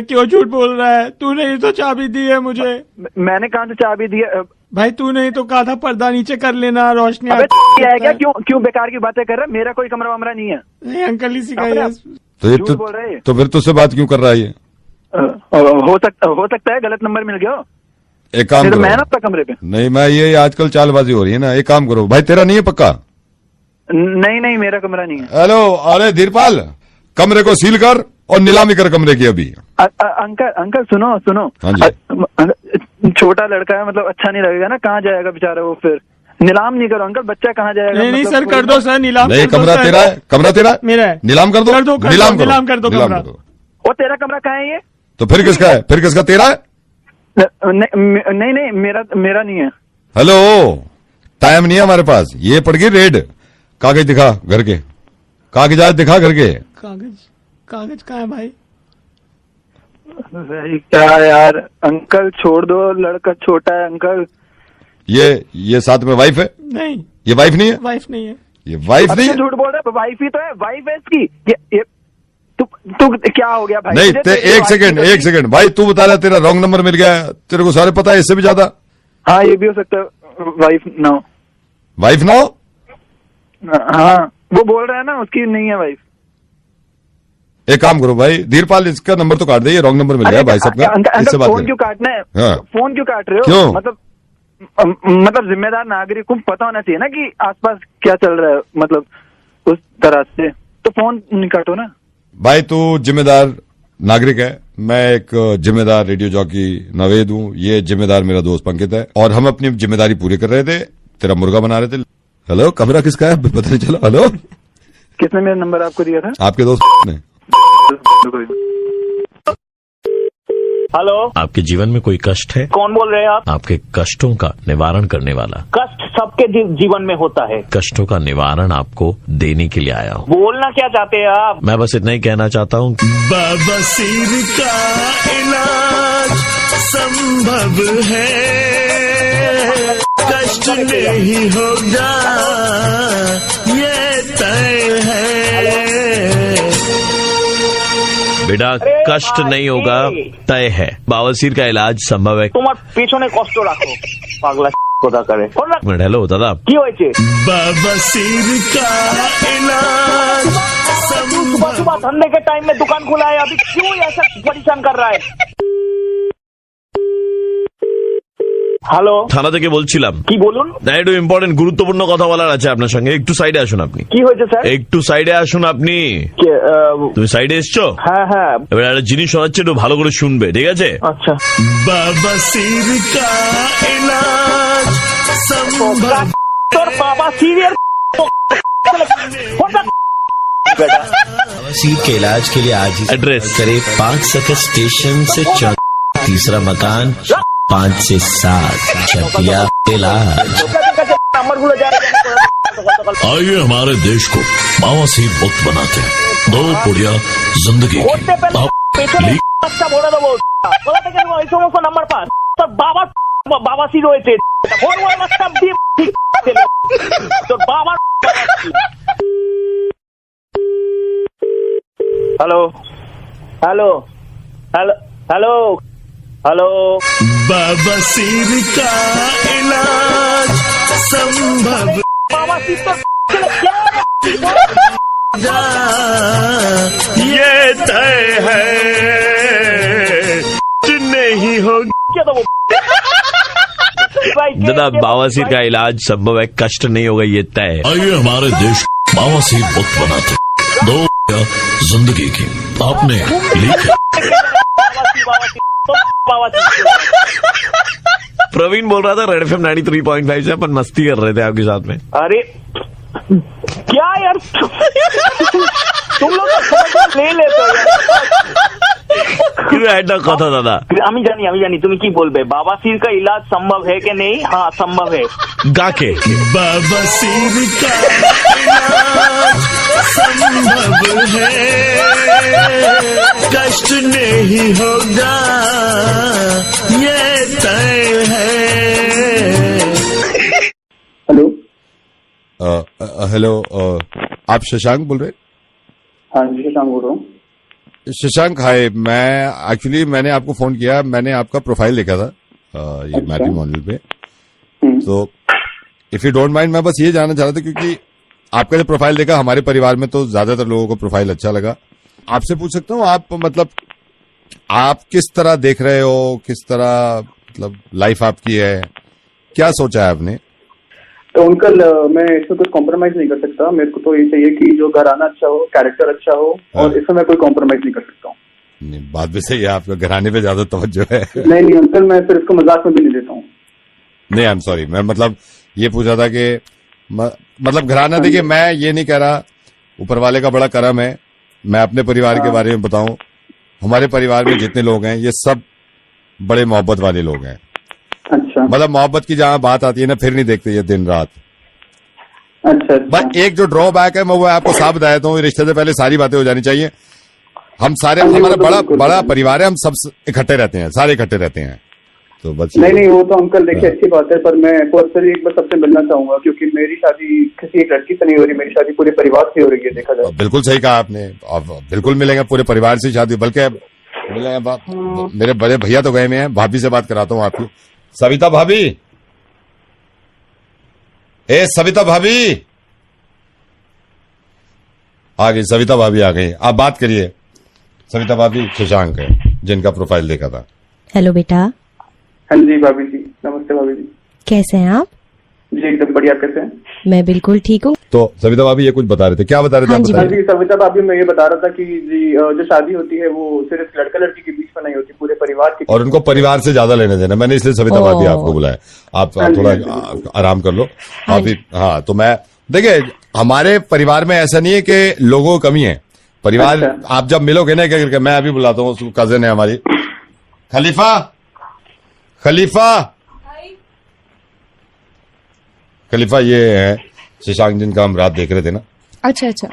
क्यों झूठ बोल रहा है? तूने ही तो चाबी दी है मुझे। मैंने कहा तो चाबी दी है भाई, तूने ही तो कहा था पर्दा नीचे कर लेना, रोशनी है क्या? क्यों बेकार की बातें कर रहा है? मेरा कोई कमरा वमरा नहीं है। नहीं अंकल, इसी का है। तो ये तो फिर तुझसे बात क्यों कर रहा है ये? हो सकता है गलत नंबर मिल गया। एक काम करो, मैं ना अपना कमरे पे नहीं, मैं ये आजकल चालबाजी हो रही है ना, एक काम करो भाई, तेरा नहीं है पक्का? नहीं मेरा कमरा नहीं है। हेलो, अरे धीरपाल, कमरे को सील कर और नीलामी कर कमरे की अभी। अंकल सुनो। हाँ जी। छोटा लड़का है, मतलब अच्छा नहीं लगेगा ना, कहाँ जाएगा बेचारा वो? फिर नीलाम नहीं करो अंकल, बच्चा कहाँ जाएगा? नहीं सर, कर दो सर नीलाम। नहीं, कमरा तेरा है, कमरा तेरा मेरा है। नीलाम कर दो, नीलाम कर दो कमरा। और तेरा कमरा कहाँ है ये? तो फिर किसका है? फिर किसका? तेरा है? नहीं मेरा नहीं है। हेलो, टाइम नहीं है हमारे पास, ये पड़ गई रेड। कागज दिखा घर के, कागजात दिखा घर के। कागज कहाँ है भाई? क्या यार अंकल, छोड़ दो, लड़का छोटा है अंकल। ये साथ में वाइफ है? नहीं, ये वाइफ नहीं है। वाइफ नहीं है। ये वाइफ नहीं है? झूठ बोल रहा है, वाइफ ही तो है, वाइफ है इसकी। तू क्या हो गया भाई? नहीं, एक सेकंड भाई, तू बता रहा तेरा रॉन्ग नंबर मिल गया, तेरे को सारे पता है, इससे भी ज्यादा। हाँ ये भी हो सकता है, वाइफ ना हो। हाँ वो बोल रहा है ना, उसकी नहीं है वाइफ। एक काम करो भाई, धीरपाल इसका नंबर तो काट दे, ये रॉन्ग नंबर मिल गया भाई साहब का। इससे बात फोन क्यों काटना है? फोन क्यों काट रहे हो? क्यों? मतलब जिम्मेदार नागरिक को पता होना चाहिए ना कि आसपास क्या चल रहा है, मतलब उस तरह से। तो फोन नहीं काटो ना भाई, तू जिम्मेदार नागरिक है। मैं एक जिम्मेदार रेडियो जॉकी नवेद हूँ, ये जिम्मेदार मेरा दोस्त पंकित है, और हम अपनी जिम्मेदारी पूरी कर रहे थे। तेरा मुर्गा बना रहे थे। हेलो, कमरा किसका है पता नहीं चला। हेलो, किसने मेरा नंबर आपको दिया था? आपके दोस्त ने। हेलो, आपके जीवन में कोई कष्ट है? कौन बोल रहे हैं आप? आपके कष्टों का निवारण करने वाला। कष्ट सबके जीवन में होता है। कष्टों का निवारण आपको देने के लिए आया हूँ। बोलना क्या चाहते हैं आप? मैं बस इतना ही कहना चाहता हूँ, बाबा सिर का इलाज संभव है, कष्ट नहीं होगा ये तय है। बेटा कष्ट नहीं होगा तय है, बवासीर का इलाज संभव है। তোমার পেছনে কষ্ট রাখো পাগলা কথা করে। मिनट, हेलो दादा, কি হয়েছে? बाबा सिर का इलाज सुबह सुबह धंधे के टाइम में दुकान खुला है, अभी क्यों ऐसा परेशान कर रहा है? হ্যালো, থানা থেকে বলছিলাম। কি বলুন? না, একটু ইম্পর্টেন্ট গুরুত্বপূর্ণ কথা বলার আছে আপনার সঙ্গে, একটু সাইডে আসুন আপনি। কি হয়েছে স্যার? একটু সাইডে আসুন আপনি। তুমি সাইডে এসছো? হ্যাঁ হ্যাঁ। এবার একটা জিনিস শোনাচ্ছে, একটু ভালো করে শুনবে, ঠিক আছে? আচ্ছা। बाबा सिर का इलाज संभव। তোর বাবা সিরিয়াল बवासीर के इलाज के लिए आज ही एड्रेस करे 5 सर्कस स्टेशन से 3रा मकान 5 से 7 चटिया इलाज। आइए हमारे देश को बवासीर मुक्त बनाते हैं, दो पुड़िया जिंदगी की। ভরে দেবো। কোথা থেকে এই সমস্ত নাম্বার পাস? তোর বাবা বাবাসি রয়েছে, তোর বাবার। Hello hello hello hello hello, बाबा सिर का इलाज संभव। बाबा सिर तो ये तय है, नहीं होगा। दादा बवासीर का इलाज संभव है, कष्ट नहीं होगा ये तय है। आइए हमारे देश बवासीर मुक्त बनाते, दो जिंदगी की। आपने लिखा प्रवीण बोल रहा था रेड एफएम 93.5 से, अपन मस्ती कर रहे थे आपके साथ में। अरे क्या यार, तुम लोग ले लेते हो একটা কথা দাদা, আমি জানি তুমি কি বলবে। বাবাসির का इलाज संभव है कि नहीं? हाँ संभव है। गाके बाबा सिर का इलाज संभव है, कष्ट नहीं होगा ये तय है। हेलो हेलो, आप शशांक बोल रहे? हाँ जी, शशांक बोल रहा हूँ। शशांक हाय, मैंने आपको फोन किया, मैंने आपका प्रोफाइल देखा था ये मैट्रिमोनियल पे, तो इफ यू डोंट माइंड मैं बस ये जानना चाह रहा था, क्योंकि आपका जो प्रोफाइल देखा हमारे परिवार में तो ज्यादातर लोगों को प्रोफाइल अच्छा लगा। आपसे पूछ सकता हूँ, आप मतलब आप किस तरह देख रहे हो, किस तरह मतलब लाइफ आपकी है, क्या सोचा है आपने? तो अंकल मैं इसमें कुछ कॉम्प्रोमाइज नहीं कर सकता। मेरे को तो ये चाहिए कि जो घराना अच्छा हो, कैरेक्टर अच्छा हो, और इसमें मैं कोई कॉम्प्रोमाइज नहीं कर सकता हूँ। नहीं, बात भी सही है, आपका घराने पे ज्यादा तवज्जो है। नहीं अंकल, मैं फिर इसको मजाक में भी नहीं लेता हूँ। नहीं, आई एम सॉरी, मैं मतलब ये पूछा था कि मतलब घराना, देखिए मैं ये नहीं कह रहा, ऊपर वाले का बड़ा करम है। मैं अपने परिवार के बारे में बताऊं, हमारे परिवार में जितने लोग हैं ये सब बड़े मोहब्बत वाले लोग हैं। अच्छा। मतलब मोहब्बत की जहां बात आती है ना, फिर नहीं देखते ये दिन रात। अच्छा। बस एक जो ड्रॉबैक है मैं वो आपको साफ बताया हूँ, रिश्ते से पहले सारी बातें हो जानी चाहिए। हम सारे, हमारा बड़ा परिवार है, हम सब इकट्ठे रहते हैं, सारे इकट्ठे रहते हैं, तो बस। नहीं वो तो अंकल देखिए अच्छी बात है, पर मैं पर्सनली एक बार सबसे मिलना चाहूंगा, क्योंकि मेरी शादी किसी एक लड़की से नहीं हो रही, मेरी शादी पूरे परिवार से हो रही है, देखा जाए। बिल्कुल सही कहा आपने, बिल्कुल मिलेंगे, पूरे परिवार से शादी, बल्कि मिलेंगे। मेरे बड़े भैया तो गए में हैं, भाभी से बात कराता हूँ आपकी। सविता भाभी, सविता भाभी आ गई, सविता भाभी आ गई, आप बात करिए। सविता भाभी शशांक है, जिनका प्रोफाइल देखा था। हेलो बेटा। हाँ जी भाभी जी, नमस्ते भाभी जी। कैसे हैं आप? जी एकदम बढ़िया, कैसे हैं? मैं बिल्कुल ठीक हूँ। तो सविता भाभी ये कुछ बता रहे थे, क्या बता रहे थे? हाँ जी, जी सविता भाभी, मैं ये बता रहा था कि जी जो शादी होती है वो सिर्फ लड़का लड़की के बीच में नहीं होती, पूरे परिवार के, और उनको परिवार से ज्यादा लेने देना। मैंने इसलिए सविता भाभी आपको बुलाया, आप थोड़ा आराम कर लो। हाँ, तो मैं देखिए, हमारे परिवार में ऐसा नहीं है कि लोगों की कमी है। परिवार आप जब मिलोगे ना, क्या करके मैं अभी बुलाता हूँ, उसको कजिन है हमारी, खलीफा ये है शशांक जिनका हम रात देख रहे थे ना। अच्छा अच्छा,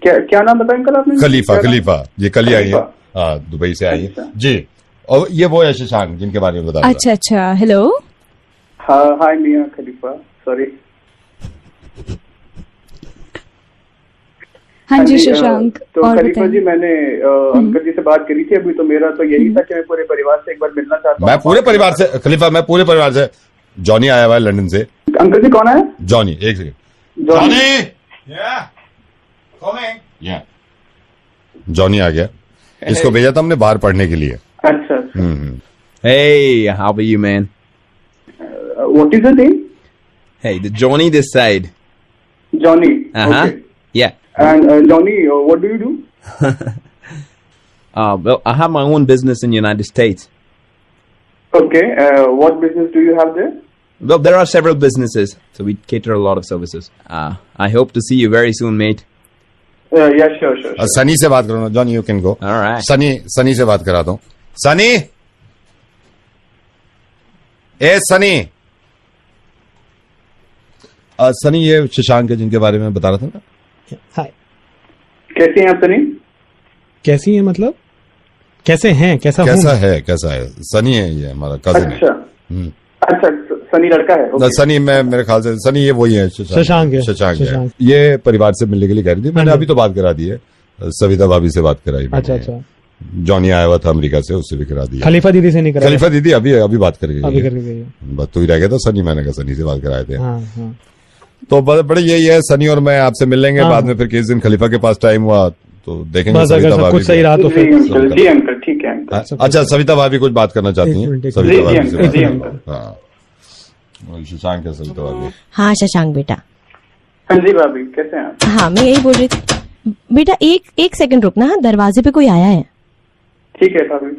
क्या नाम बताया कल आपने? खलीफा ये कल ही आई है, दुबई से आई है जी। और ये वो है शशांक जिनके बारे में बता। अच्छा अच्छा, हेलो। हाँ, हाय मियां खलीफा, सॉरी। हाँ जी शशांक। तो खलीफा जी, मैंने अंकल जी से बात करी थी अभी, तो मेरा तो यही था कि मैं पूरे परिवार से एक बार मिलना चाहता हूँ। मैं पूरे परिवार से खलीफा, मैं पूरे परिवार से। जॉनी आया हुआ है लंदन से। अंकल जी कौन है? जॉनी, एक सेकंड। जॉनी आ गया, इसको भेजा था हमने बाहर पढ़ने के लिए। अच्छा। Hey, how are you, man? What is the name? Hey, the Johnny this side. Johnny. Uh-huh. Okay. Yeah. And Johnny, what do you do? Well, I have my own business in the United States. Okay. What business do you have there? Well, there are several businesses, so we cater a lot of services. I hope to see you very soon, mate. Yeah, sure. Sunny से बात करो ना, Johnny, you can go. All right. Sunny से बात कराता हूँ। सनी, सनी ये शशांक है जिनके बारे में बता रहा था ना। हाय, कैसी हैं आप सनी? कैसी है मतलब? कैसे हैं? कैसा है? सनी है ये हमारा कजिन है। अच्छा, सनी लड़का है? okay. सनी, मैं मेरे ख्याल से सनी ये वही है, शशांक है। ये परिवार से मिलने के लिए कह रही थी, मैंने अभी तो बात करा दी है, सविता भाभी से बात कराई। अच्छा। जॉनी आया हुआ था अमेरिका से, उससे भी करा दिया। खलीफा दीदी से नहीं करा? खलीफा दीदी अभी बात करके गई। बस तू ही रह गया था सनी, मैंने कहा सनी से बात कराए थे। हाँ। तो बड़े यही है, सनी और मैं आपसे मिल लेंगे बाद में। फिर किस दिन खलीफा के पास टाइम हुआ तो देखेंगे। सविता भाभी कुछ सही रहा तो फिर। जी अंकल, ठीक है अंकल। अच्छा, सविता भाभी कुछ बात करना चाहती हैं? सविता भाभी से हाँ, शशांक है सविता भाभी। हाँ शशांक बेटा। हाँ जी भाभी, कैसे हैं आप? हाँ, मैं यही बोल रही थी बेटा, एक सेकंड रुकना। हाँ, दरवाजे पे कोई आया है। ठीक है भाभी।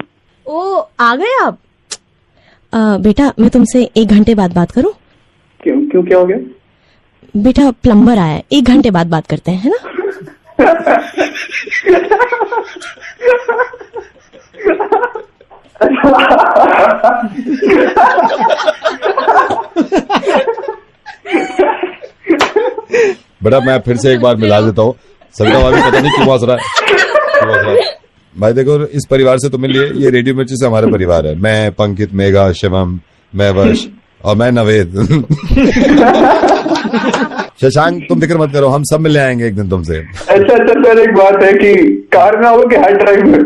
ओ, आ गए आप? बेटा, मैं तुमसे 1 घंटे बाद बात करूं? क्यों, क्या हो गया? बेटा, प्लम्बर आया है, 1 घंटे बाद बात करते हैं, है ना? बेटा, मैं फिर से एक बार मिला देता हूँ। सविता भाभी पता नहीं क्यों हंस रहा है भाई। देखो, इस परिवार से तुम्हें लिए, ये रेडियो मिर्ची से हमारा परिवार है। मैं, पंकित, मेघा, शिवम, मैं वर्ष और मैं नवेद। शशांक, तुम फिक्र मत करो, हम सब मिलने आएंगे एक दिन तुमसे। अच्छा सर, एक बात है कि कार में आओगे कि हार्ड ड्राइव में?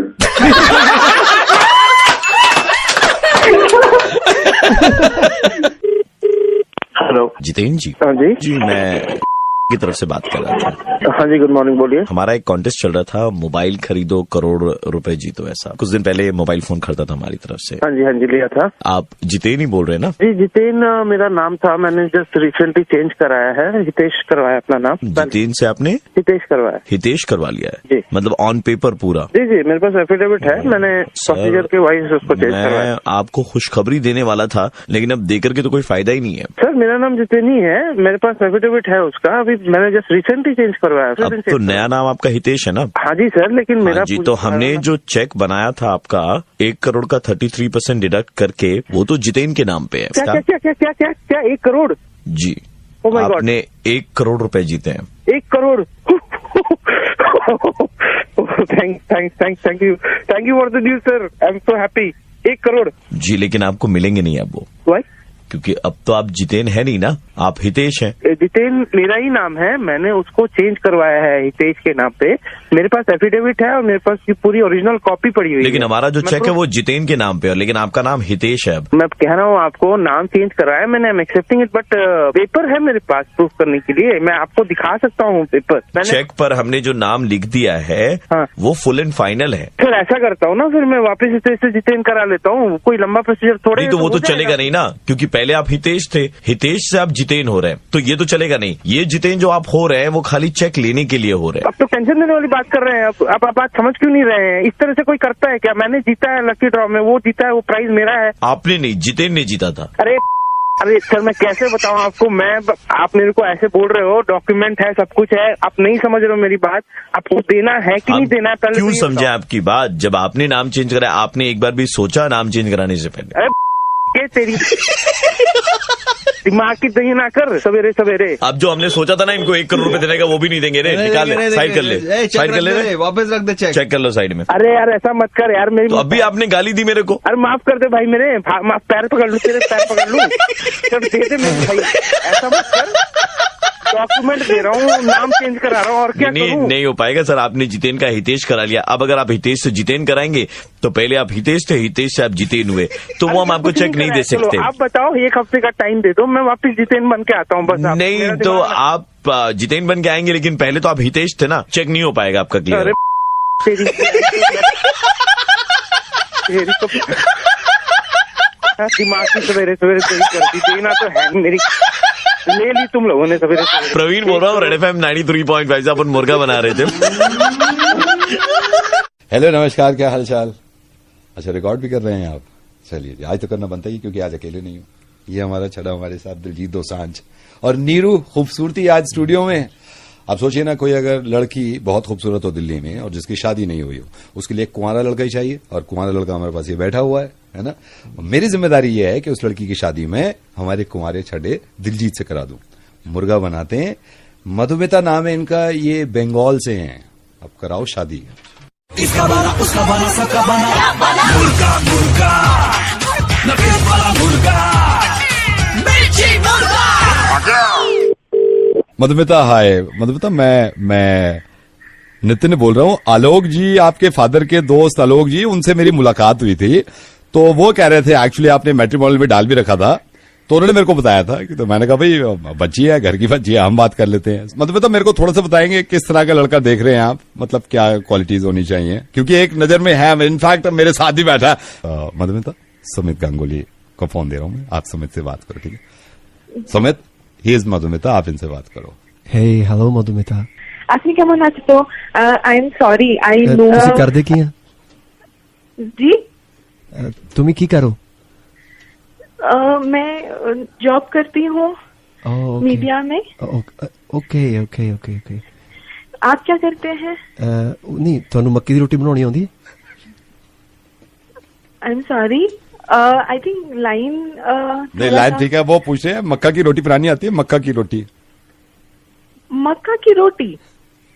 हेलो जितेंद्र जी। हाँ जी मैं की तरफ से बात कर रहा था। हाँ जी, गुड मॉर्निंग, बोलिए। हमारा एक कॉन्टेस्ट चल रहा था, मोबाइल खरीदो करोड़ रुपए जीतो, ऐसा कुछ दिन पहले मोबाइल फोन खरीदा था हमारी तरफ से। हाँ जी, लिया था। आप जितेन ही बोल रहे हैं ना? जी, जितेन मेरा नाम था, मैंने जस्ट रिसेंटली चेंज कराया है, हितेश करवाया अपना नाम। जितेन से आपने हितेश करवाया? हितेश करवा लिया है जी। मतलब ऑन पेपर पूरा? जी, मेरे पास एफिडेविट है, मैंने प्रोसीजर के वाइज उसको चेंज करवाया। मैं आपको खुशखबरी देने वाला था, लेकिन अब देकर के तो कोई फायदा ही नहीं है। सर, मेरा नाम जितेन ही है, मेरे पास एफिडेविट है उसका, अभी मैंने जस्ट रिसेंटली चेंज करवाया। अब तो नया नाम आपका हितेश है ना? हाँ जी सर, लेकिन मेरा जी, तो हमने जो चेक बनाया था आपका 1 करोड़ का 33% डिडक्ट करके, वो तो जितेन के नाम पे है। क्या 1 करोड़? जी, आपने 1 करोड़ रुपए जीते हैं। 1 crore? Thank you for the news sir, I am so happy. 1 crore? जी, लेकिन आपको मिलेंगे नहीं अब वो। Why? क्योंकि अब तो आप जितेन है नहीं ना, आप हितेश हैं। जितेन मेरा ही नाम है, मैंने उसको चेंज करवाया है हितेश के नाम पे। मेरे पास एफिडेविट है और मेरे पास की पूरी ओरिजिनल कॉपी पड़ी हुई है। लेकिन हमारा जो चेक है वो जितेन के नाम पे है, लेकिन आपका नाम हितेश है। अब मैं कह रहा हूँ आपको, नाम चेंज कराया मैंने, I am accepting it, but paper है मेरे पास प्रूफ करने के लिए, मैं आपको दिखा सकता हूँ पेपर। चेक पर हमने जो नाम लिख दिया है वो फुल एंड फाइनल है। फिर ऐसा करता हूँ ना, फिर मैं वापस से जितेन करा लेता हूँ, कोई लंबा प्रोसीजर थोड़े। नहीं तो वो तो चलेगा नहीं ना, क्योंकि पहले पहले आप हितेश थे, हितेश से आप जितेन हो रहे हैं, तो ये तो चलेगा नहीं। ये जितेन जो आप हो रहे हैं वो खाली चेक लेने के लिए हो रहे हैं। अब तो टेंशन देने वाली बात कर रहे हैं। अब आप बात समझ क्यों नहीं रहे हैं? इस तरह से कोई करता है क्या? मैंने जीता है लकी ड्रॉ में, वो जीता है, वो प्राइज मेरा है। आपने नहीं, जितेन ने जीता था। अरे सर, मैं कैसे बताऊं आपको? आप मेरे को ऐसे बोल रहे हो, डॉक्यूमेंट है, सब कुछ है, आप नहीं समझ रहे हो मेरी बात। आपको देना है कि नहीं देना है? पहले क्यों समझे आपकी बात? जब आपने नाम चेंज करा, आपने एक बार भी सोचा नाम चेंज कराने से पहले? अरे ये तेरी दिमाग की दही ना कर सवेरे सवेरे। अब जो हमने सोचा था ना इनको 1 करोड़ रुपए देने का, वो भी नहीं देंगे रे। निकाल ले, साइड कर ले, साइड कर ले, वापस रख दे चेक। चेक कर लो साइड में। अरे यार ऐसा मत कर यार मेरी। तो अभी आपने गाली दी मेरे को। अरे माफ कर दे भाई मेरे, माफ, पैर पकड़ लूं तेरे, पैर पकड़ लूं, चल दे दे मेरे भाई, ऐसा मत कर। डॉक्यूमेंट दे रहा हूँ, नाम चेंज करा रहा हूँ, और क्या करूं? नहीं हो पाएगा सर। आपने जितेन का हितेश करा लिया। अब अगर आप हितेश से जितेन कराएंगे तो पहले आप हितेश थे, हितेश से आप जितेन हुए, तो वो हम आपको चेक नहीं दे सकते। आप बताओ, 1 हफ्ते का टाइम दे दो, मैं वापस जितेन बन के आता हूँ बस। नहीं तो आप जितेन बन के आएंगे, लेकिन पहले तो आप हितेश थे ना, चेक नहीं हो पाएगा आपका क्लियर। दिमाग की सवेरे सवेरे सही कर दी, देना तो है मेरी, ले ली तुम लोगों ने सवेरे सवेरे। प्रवीण बोल रहा हूँ, रेड एफएम 93.5 से अपन मुर्गा बना रहे थे। हेलो नमस्कार, क्या हाल चाल? अच्छा, रिकॉर्ड भी कर रहे हैं आप? चलिए, आज तो करना बनता ही, क्योंकि आज अकेले नहीं हूँ। ये हमारा छड़ा हमारे साथ दिलजीत दोसांझ और नीरू खूबसूरती आज स्टूडियो में। आप सोचिए ना, कोई अगर लड़की बहुत खूबसूरत हो दिल्ली में और जिसकी शादी नहीं हुई हो, उसके लिए एक कुंवारा लड़का ही चाहिए, और कुंवारा लड़का हमारे पास ये बैठा हुआ है ना। मेरी जिम्मेदारी ये है कि उस लड़की की शादी में हमारे कुंवारे छड़े दिलजीत से करा दूं। मुर्गा बनाते हैं, मधुमिता नाम है इनका, ये बंगाल से हैं। अब कराओ शादी। इसका बना उसका बना सबका बना, मुर्गा मुर्गा नफीस वाला मुर्गा, मिर्ची मुर्गा। मधुमिता हाय। मधुमिता, मैं नितिन बोल रहा हूँ। आलोक जी, आपके फादर के दोस्त आलोक जी, उनसे मेरी मुलाकात हुई थी, तो वो कह रहे थे एक्चुअली आपने मैट्रिमोनियल में डाल भी रखा था, तो उन्होंने मेरे को बताया था कि, तो मैंने कहा भाई बच्ची है, घर की बच्ची है, हम बात कर लेते हैं। मतलब मेरे को थोड़ा सा बताएंगे किस तरह का लड़का देख रहे हैं आप, मतलब क्या क्वालिटीज होनी चाहिए, क्योंकि एक नजर में है, इनफैक्ट मेरे साथ ही बैठा है। मधुमिता, सुमित गांगुली को फोन दे रहा हूँ मैं, आप सुमित से बात करो, ठीक है? सुमित, ही इज मधुमिता, आप इनसे बात करो। हे हेलो मधुमिता, আপনি কেমন আছো? তো I am sorry, I know ਤੁਸੀਂ ਕਰਦੇ ਕੀ ਆ जी? তুমি কি করো? मैं जॉब करती हूँ मीडिया में। Okay okay okay okay. आप क्या करते हैं? नहीं, ਤੁਹਾਨੂੰ ਮੱਕੀ ਦੀ ਰੋਟੀ ਬਣਾਉਣੀ ਆਉਂਦੀ ਹੈ? I am sorry, I think line नहीं, लाइन ठीक है, वो पूछ रहे हैं मक्का की रोटी बनानी आती है? मक्का की रोटी, मक्का की रोटी?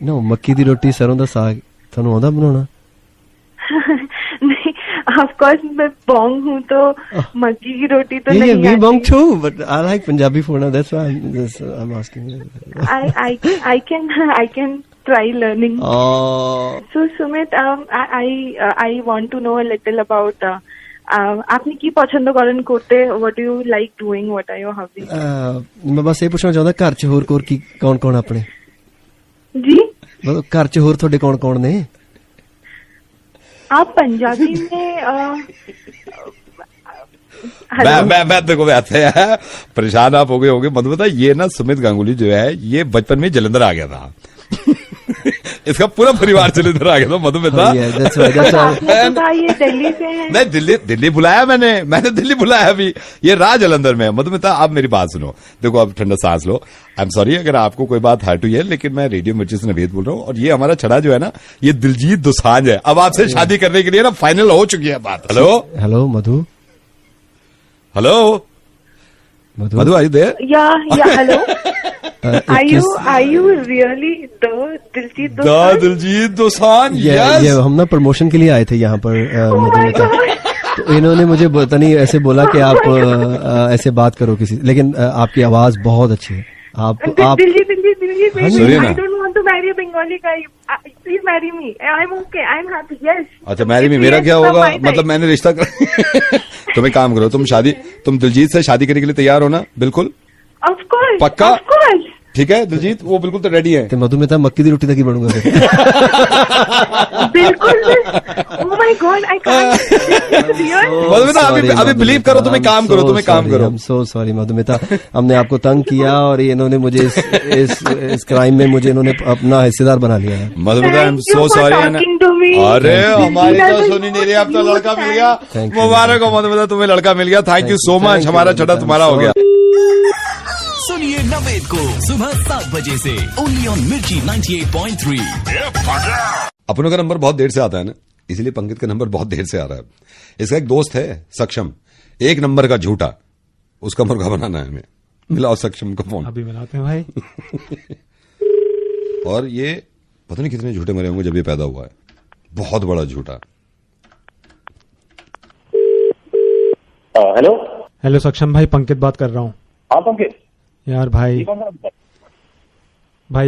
नो, मक्की ਦੀ ਰੋਟੀ, ਸਰੋਂ ਦਾ ਸਾਗ ਤੁਹਾਨੂੰ ਆਉਂਦਾ ਬਣਾਉਣਾ? नहीं, ऑफ कोर्स मैं बोंग हूँ, तो मक्की की रोटी तो नहीं आती। Bong too, but I like Punjabi food now. That's why I'm asking. I can try learning. So Sumit, I want to know a little about আপনি কি পছন্দ করেন করতে? What do you like doing? What are your hobbies? मैं बस ये पूछना चाहता, घर च होर की कौन अपने? जी, घर च होर ਤੁਹਾਡੇ कौन ने? आप पंजाबी में मैं देखो वैसे है, परेशान आप हो गए होंगे। मधुमिता, ये ना सुमित गांगुली जो है, ये बचपन में जलंधर आ गया था। इसका पूरा परिवार जलंधर आ गया था। मधुमिता, ये दिल्ली से है? नहीं, दिल्ली बुलाया मैंने दिल्ली बुलाया अभी, ये रहा जलंधर में। मधुमिता, आप मेरी बात सुनो, देखो आप ठंडा सांस लो। आई एम सॉरी अगर आपको कोई बात हर्ट हुई है, लेकिन मैं रेडियो मिर्ची से नवेद बोल रहा हूँ, और ये हमारा छड़ा जो है ना, ये दिलजीत दोसांझ है। अब आपसे शादी करने के लिए ना फाइनल हो चुकी है बात। Hello Madhu, hello Madhu, are you there? या hello, are you really the Diljit Dosanjh? Diljit Dosanjh, ये हम ना प्रमोशन के लिए आए थे यहाँ पर मधुमिता, तो इन्होंने मुझे पता नहीं ऐसे बोला कि आप ऐसे बात करो किसी, लेकिन आपकी आवाज बहुत अच्छी है। आप Diljit, I don't want to marry a Bengali guy. Please marry me. I'm okay. I'm happy. Yes. अच्छा, मैरी में मेरा क्या होगा? मतलब मैंने रिश्ता तुम एक काम करो, तुम दिलजीत से शादी करने के लिए तैयार हो ना? बिल्कुल, ऑफ कोर्स, पक्का? Of course. ठीक है दिलजीत, वो बिल्कुल तो रेडी है। तो मधुमिता, मक्की दी रोटी तक ही बनूंगा फिर। बिल्कुल। Oh my my God, I can't. Madhumita अभी बिलीव करो, तुम्हें काम करो। I'm so sorry मधुमिता, हमने आपको तंग किया और इन्होंने मुझे इस क्राइम में मुझे इन्होंने अपना हिस्सेदार बना लिया है। मधुमिता आई एम सो सॉरी। अरे हमारी तो सुनी नहीं रही, अब तो लड़का मिल गया, मुबारक हो मधुमिता, तुम्हें लड़का मिल गया। थैंक यू सो मच, हमारा छठा तुम्हारा हो गया। सुनिए नवेद को सुबह 7 बजे से ओनली ऑन मिर्ची 98.3। अपनों का नंबर बहुत देर से आता है ना, इसलिए पंकज का नंबर बहुत देर से आ रहा है। इसका एक दोस्त है सक्षम, एक नंबर का झूठा, उसका मुर्गा बनाना है हमें। मिलाओ सक्षम को फोन, अभी मिलाते हैं भाई। और ये पता नहीं कितने झूठे मरे होंगे जब ये पैदा हुआ है, बहुत बड़ा झूठा। हेलो सक्षम भाई, पंकित बात कर रहा हूँ। हाँ पंकित यार भाई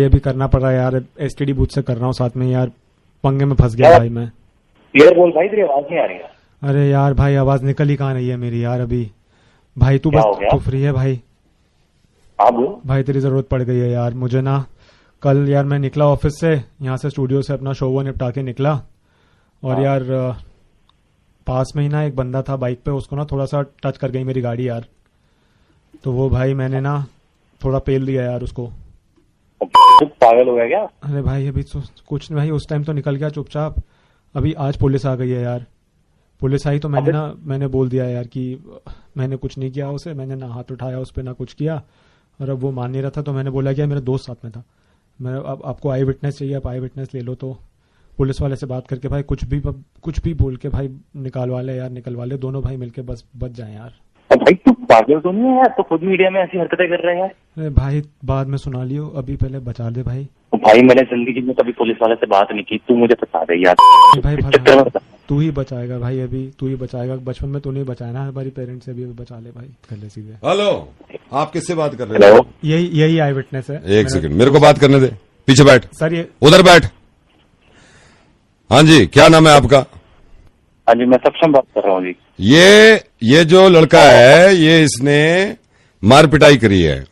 अभी करना पड़ रहा है यार, एसटीडी बूथ से कर रहा हूँ साथ में यार, पंगे में फंस गया भाई मैं। क्लियर बोल भाई, तेरी आवाज नहीं आ रही है। अरे यार भाई आवाज निकल ही कहाँ रही है मेरी यार अभी। भाई तू बस तू फ्री है भाई? हाँ बोल भाई, तेरी जरूरत पड़ गई है यार मुझे ना। कल यार मैं निकला ऑफिस से, यहाँ से स्टूडियो से अपना शो वो निपटा के निकला, और यार पास में ही ना एक बंदा था बाइक पे, उसको ना थोड़ा सा टच कर गई मेरी गाड़ी यार, तो वो भाई मैंने ना थोड़ा पेल दिया यार उसको। पागल हो गया क्या? अरे भाई अभी तो कुछ नहीं भाई, उस टाइम तो निकल गया चुपचाप, अभी आज पुलिस आ गई है यार। पुलिस आई तो मैंने बोल दिया यार कि मैंने कुछ नहीं किया उसे, मैंने ना हाथ उठाया उस पर ना कुछ किया, और अब वो मान नहीं रहा था तो मैंने बोला कि मेरा दोस्त साथ में था, मैं अब आपको आई विटनेस चाहिए, आप आई विटनेस ले लो। तो पुलिस वाले से बात करके भाई कुछ भी बोल के भाई निकलवा ले, दोनों भाई मिलके बस बच जाए यार। भाई तू पागल तो नहीं है यार, तो खुद मीडिया में ऐसी हरकतें कर रहे हैं। अरे भाई बाद में सुना लियो, अभी पहले बचा दे भाई। भाई मैंने जिंदगी में कभी पुलिस वाले से बात नहीं की, तू मुझे बता दे यार। भाई तू ही बचाएगा भाई, अभी तू ही बचाएगा, बचपन में तू नहीं बचाया ना हमारी पेरेंट्स से, भी बचा ले भाई, कर ले सीधे। हेलो, आप किससे बात कर रहे हो? यही आई विटनेस है। एक सेकंड मेरे को बात करने दे, पीछे बैठ सर, ये उधर बैठ। हाँ जी, क्या नाम है आपका? हाँ जी, मैं सक्षम बात कर रहा हूँ जी। ये जो लड़का है, ये इसने मार पिटाई करी है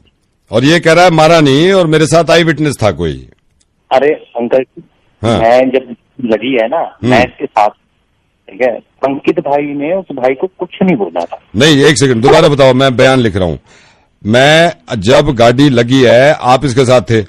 और ये कह रहा है मारा नहीं, और मेरे साथ आई विटनेस था कोई। अरे अंकल, हाँ। मैं जब लगी है ना, मैं इसके साथ, ठीक है, पंकित भाई ने उस भाई को कुछ नहीं बोला था। नहीं, एक सेकंड दोबारा बताओ, मैं बयान लिख रहा हूँ। मैं जब गाड़ी लगी है आप इसके साथ थे?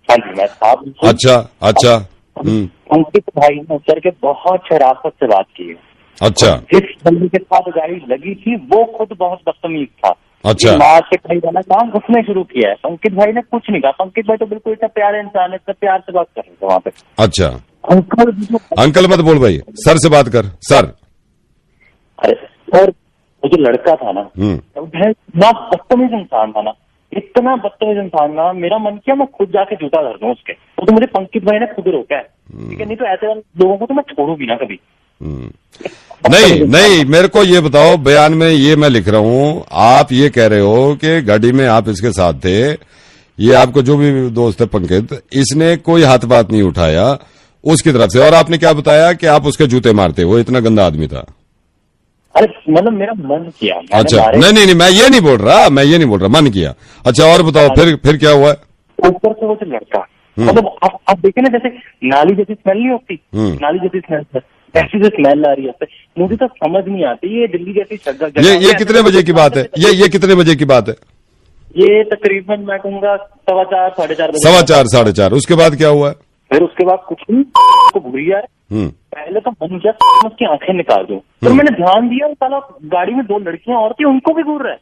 हाँ जी, मैं साथ। अच्छा। पंकित भाई ने उतर के बहुत शराफत से बात की है। अच्छा। जिस बंदे के साथ गाड़ी लगी थी वो खुद बहुत बदतमीज था। अच्छा। मार से कहीं वाला काम उसने शुरू किया है, पंकित भाई ने कुछ नहीं कहा। पंकित भाई तो बिल्कुल इतना प्यारे इंसान है, इतना प्यार से बात कर रहे थे वहाँ पे। अच्छा अंकल मत बोल भाई, सर से बात कर सर। अरे सर, वो जो लड़का था ना, इतना बदतमीज इंसान था ना, इतना बदतमीज इंसान ना, मेरा मन किया मैं खुद जाके जूता धर दूं उसके। तो मुझे पंकित भाई ने खुद रोका है, ठीक है, नहीं तो ऐसे लोगों को तो मैं छोड़ूंगी ना कभी। नहीं, मेरे को ये बताओ, बयान में ये मैं लिख रहा हूँ, आप ये कह रहे हो कि गाड़ी में आप इसके साथ थे, ये आपको जो भी दोस्त है पंकित, इसने कोई हाथ बात नहीं उठाया उसकी तरफ से, और आपने क्या बताया कि आप उसके जूते मारते, वो इतना गंदा आदमी था। अरे मतलब मेरा मन किया। अच्छा, नहीं, मैं ये नहीं बोल रहा, मन किया। अच्छा और बताओ, फिर क्या हुआ? ऊपर से वो जो लड़का, मतलब आप देखे ना, जैसे नाली जैसी स्मेल नहीं होती, नाली जैसी स्मेल, ऐसी जो स्मेल आ रही है, मुझे तो समझ नहीं आती ये दिल्ली जैसी जगह। ये कितने बजे की बात है? ये कितने बजे की बात है? ये तकरीबन मैं कहूँगा 4:15 साढ़े 4 बजे। 4:15 साढ़े 4। उसके बाद क्या हुआ? फिर उसके बाद कुछ नहीं, को घूरी है। पहले तो मन किया उसकी आंखें निकाल दूं, फिर मैंने ध्यान दिया साला गाड़ी में 2 लड़कियां और थी, उनको भी घूर रहा है।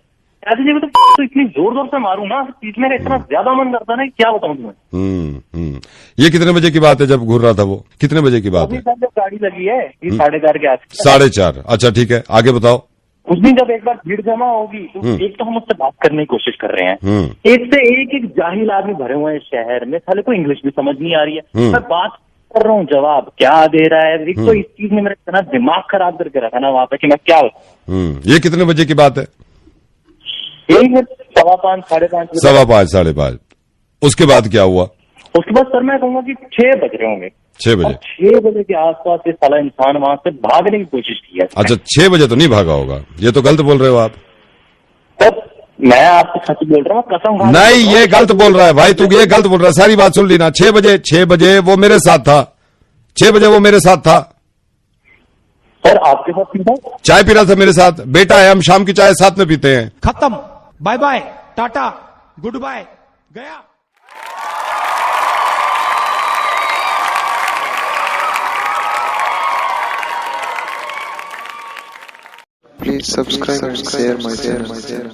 तो इतनी जोर से मारूं ना, पीछे मेरा इतना ज्यादा मन करता ना, क्या बताऊं तुम्हें। ये कितने बजे की बात है जब घूर रहा था वो? कितने बजे की बात है? जब गाड़ी लगी है 4:30 के आसपास। 4:30। अच्छा ठीक है, आगे बताओ। उस दिन जब एक बार भीड़ जमा होगी तो एक तो हम उससे बात करने की कोशिश कर रहे हैं, एक से एक जाहिल आदमी भरे हुए हैं शहर में, साले को इंग्लिश भी समझ नहीं आ रही है। मैं बात कर रहा हूँ, जवाब क्या दे रहा है। एक तो इस चीज ने मेरा इतना दिमाग खराब करके रखा ना वहां पे कि मैं क्या बताऊं। ये कितने बजे की बात है? यही 5:15 साढ़े 5। 5:15 साढ़े 5। उसके बाद क्या हुआ? उसके बाद सर मैं कहूंगा कि 6 बज रहे होंगे। 6 बजे? 6 बजे के आसपास ये साला इंसान वहां से भागने की कोशिश की है। अच्छा 6 बजे तो नहीं भागा होगा, ये तो गलत बोल रहे हो आप। सर मैं आपको सच बोल रहा हूँ, कसम। नहीं, ये गलत बोल रहा है भाई, तू ये गलत बोल रहा है, सारी बात सुन ली ना। 6 बजे वो मेरे साथ था, 6 बजे वो मेरे साथ था। सर आपके साथ पीता? चाय पी रहा था मेरे साथ। बेटा है, हम शाम की चाय साथ में पीते हैं। खत्म, bye bye, tata, good bye, गया। Please subscribe and share my channel.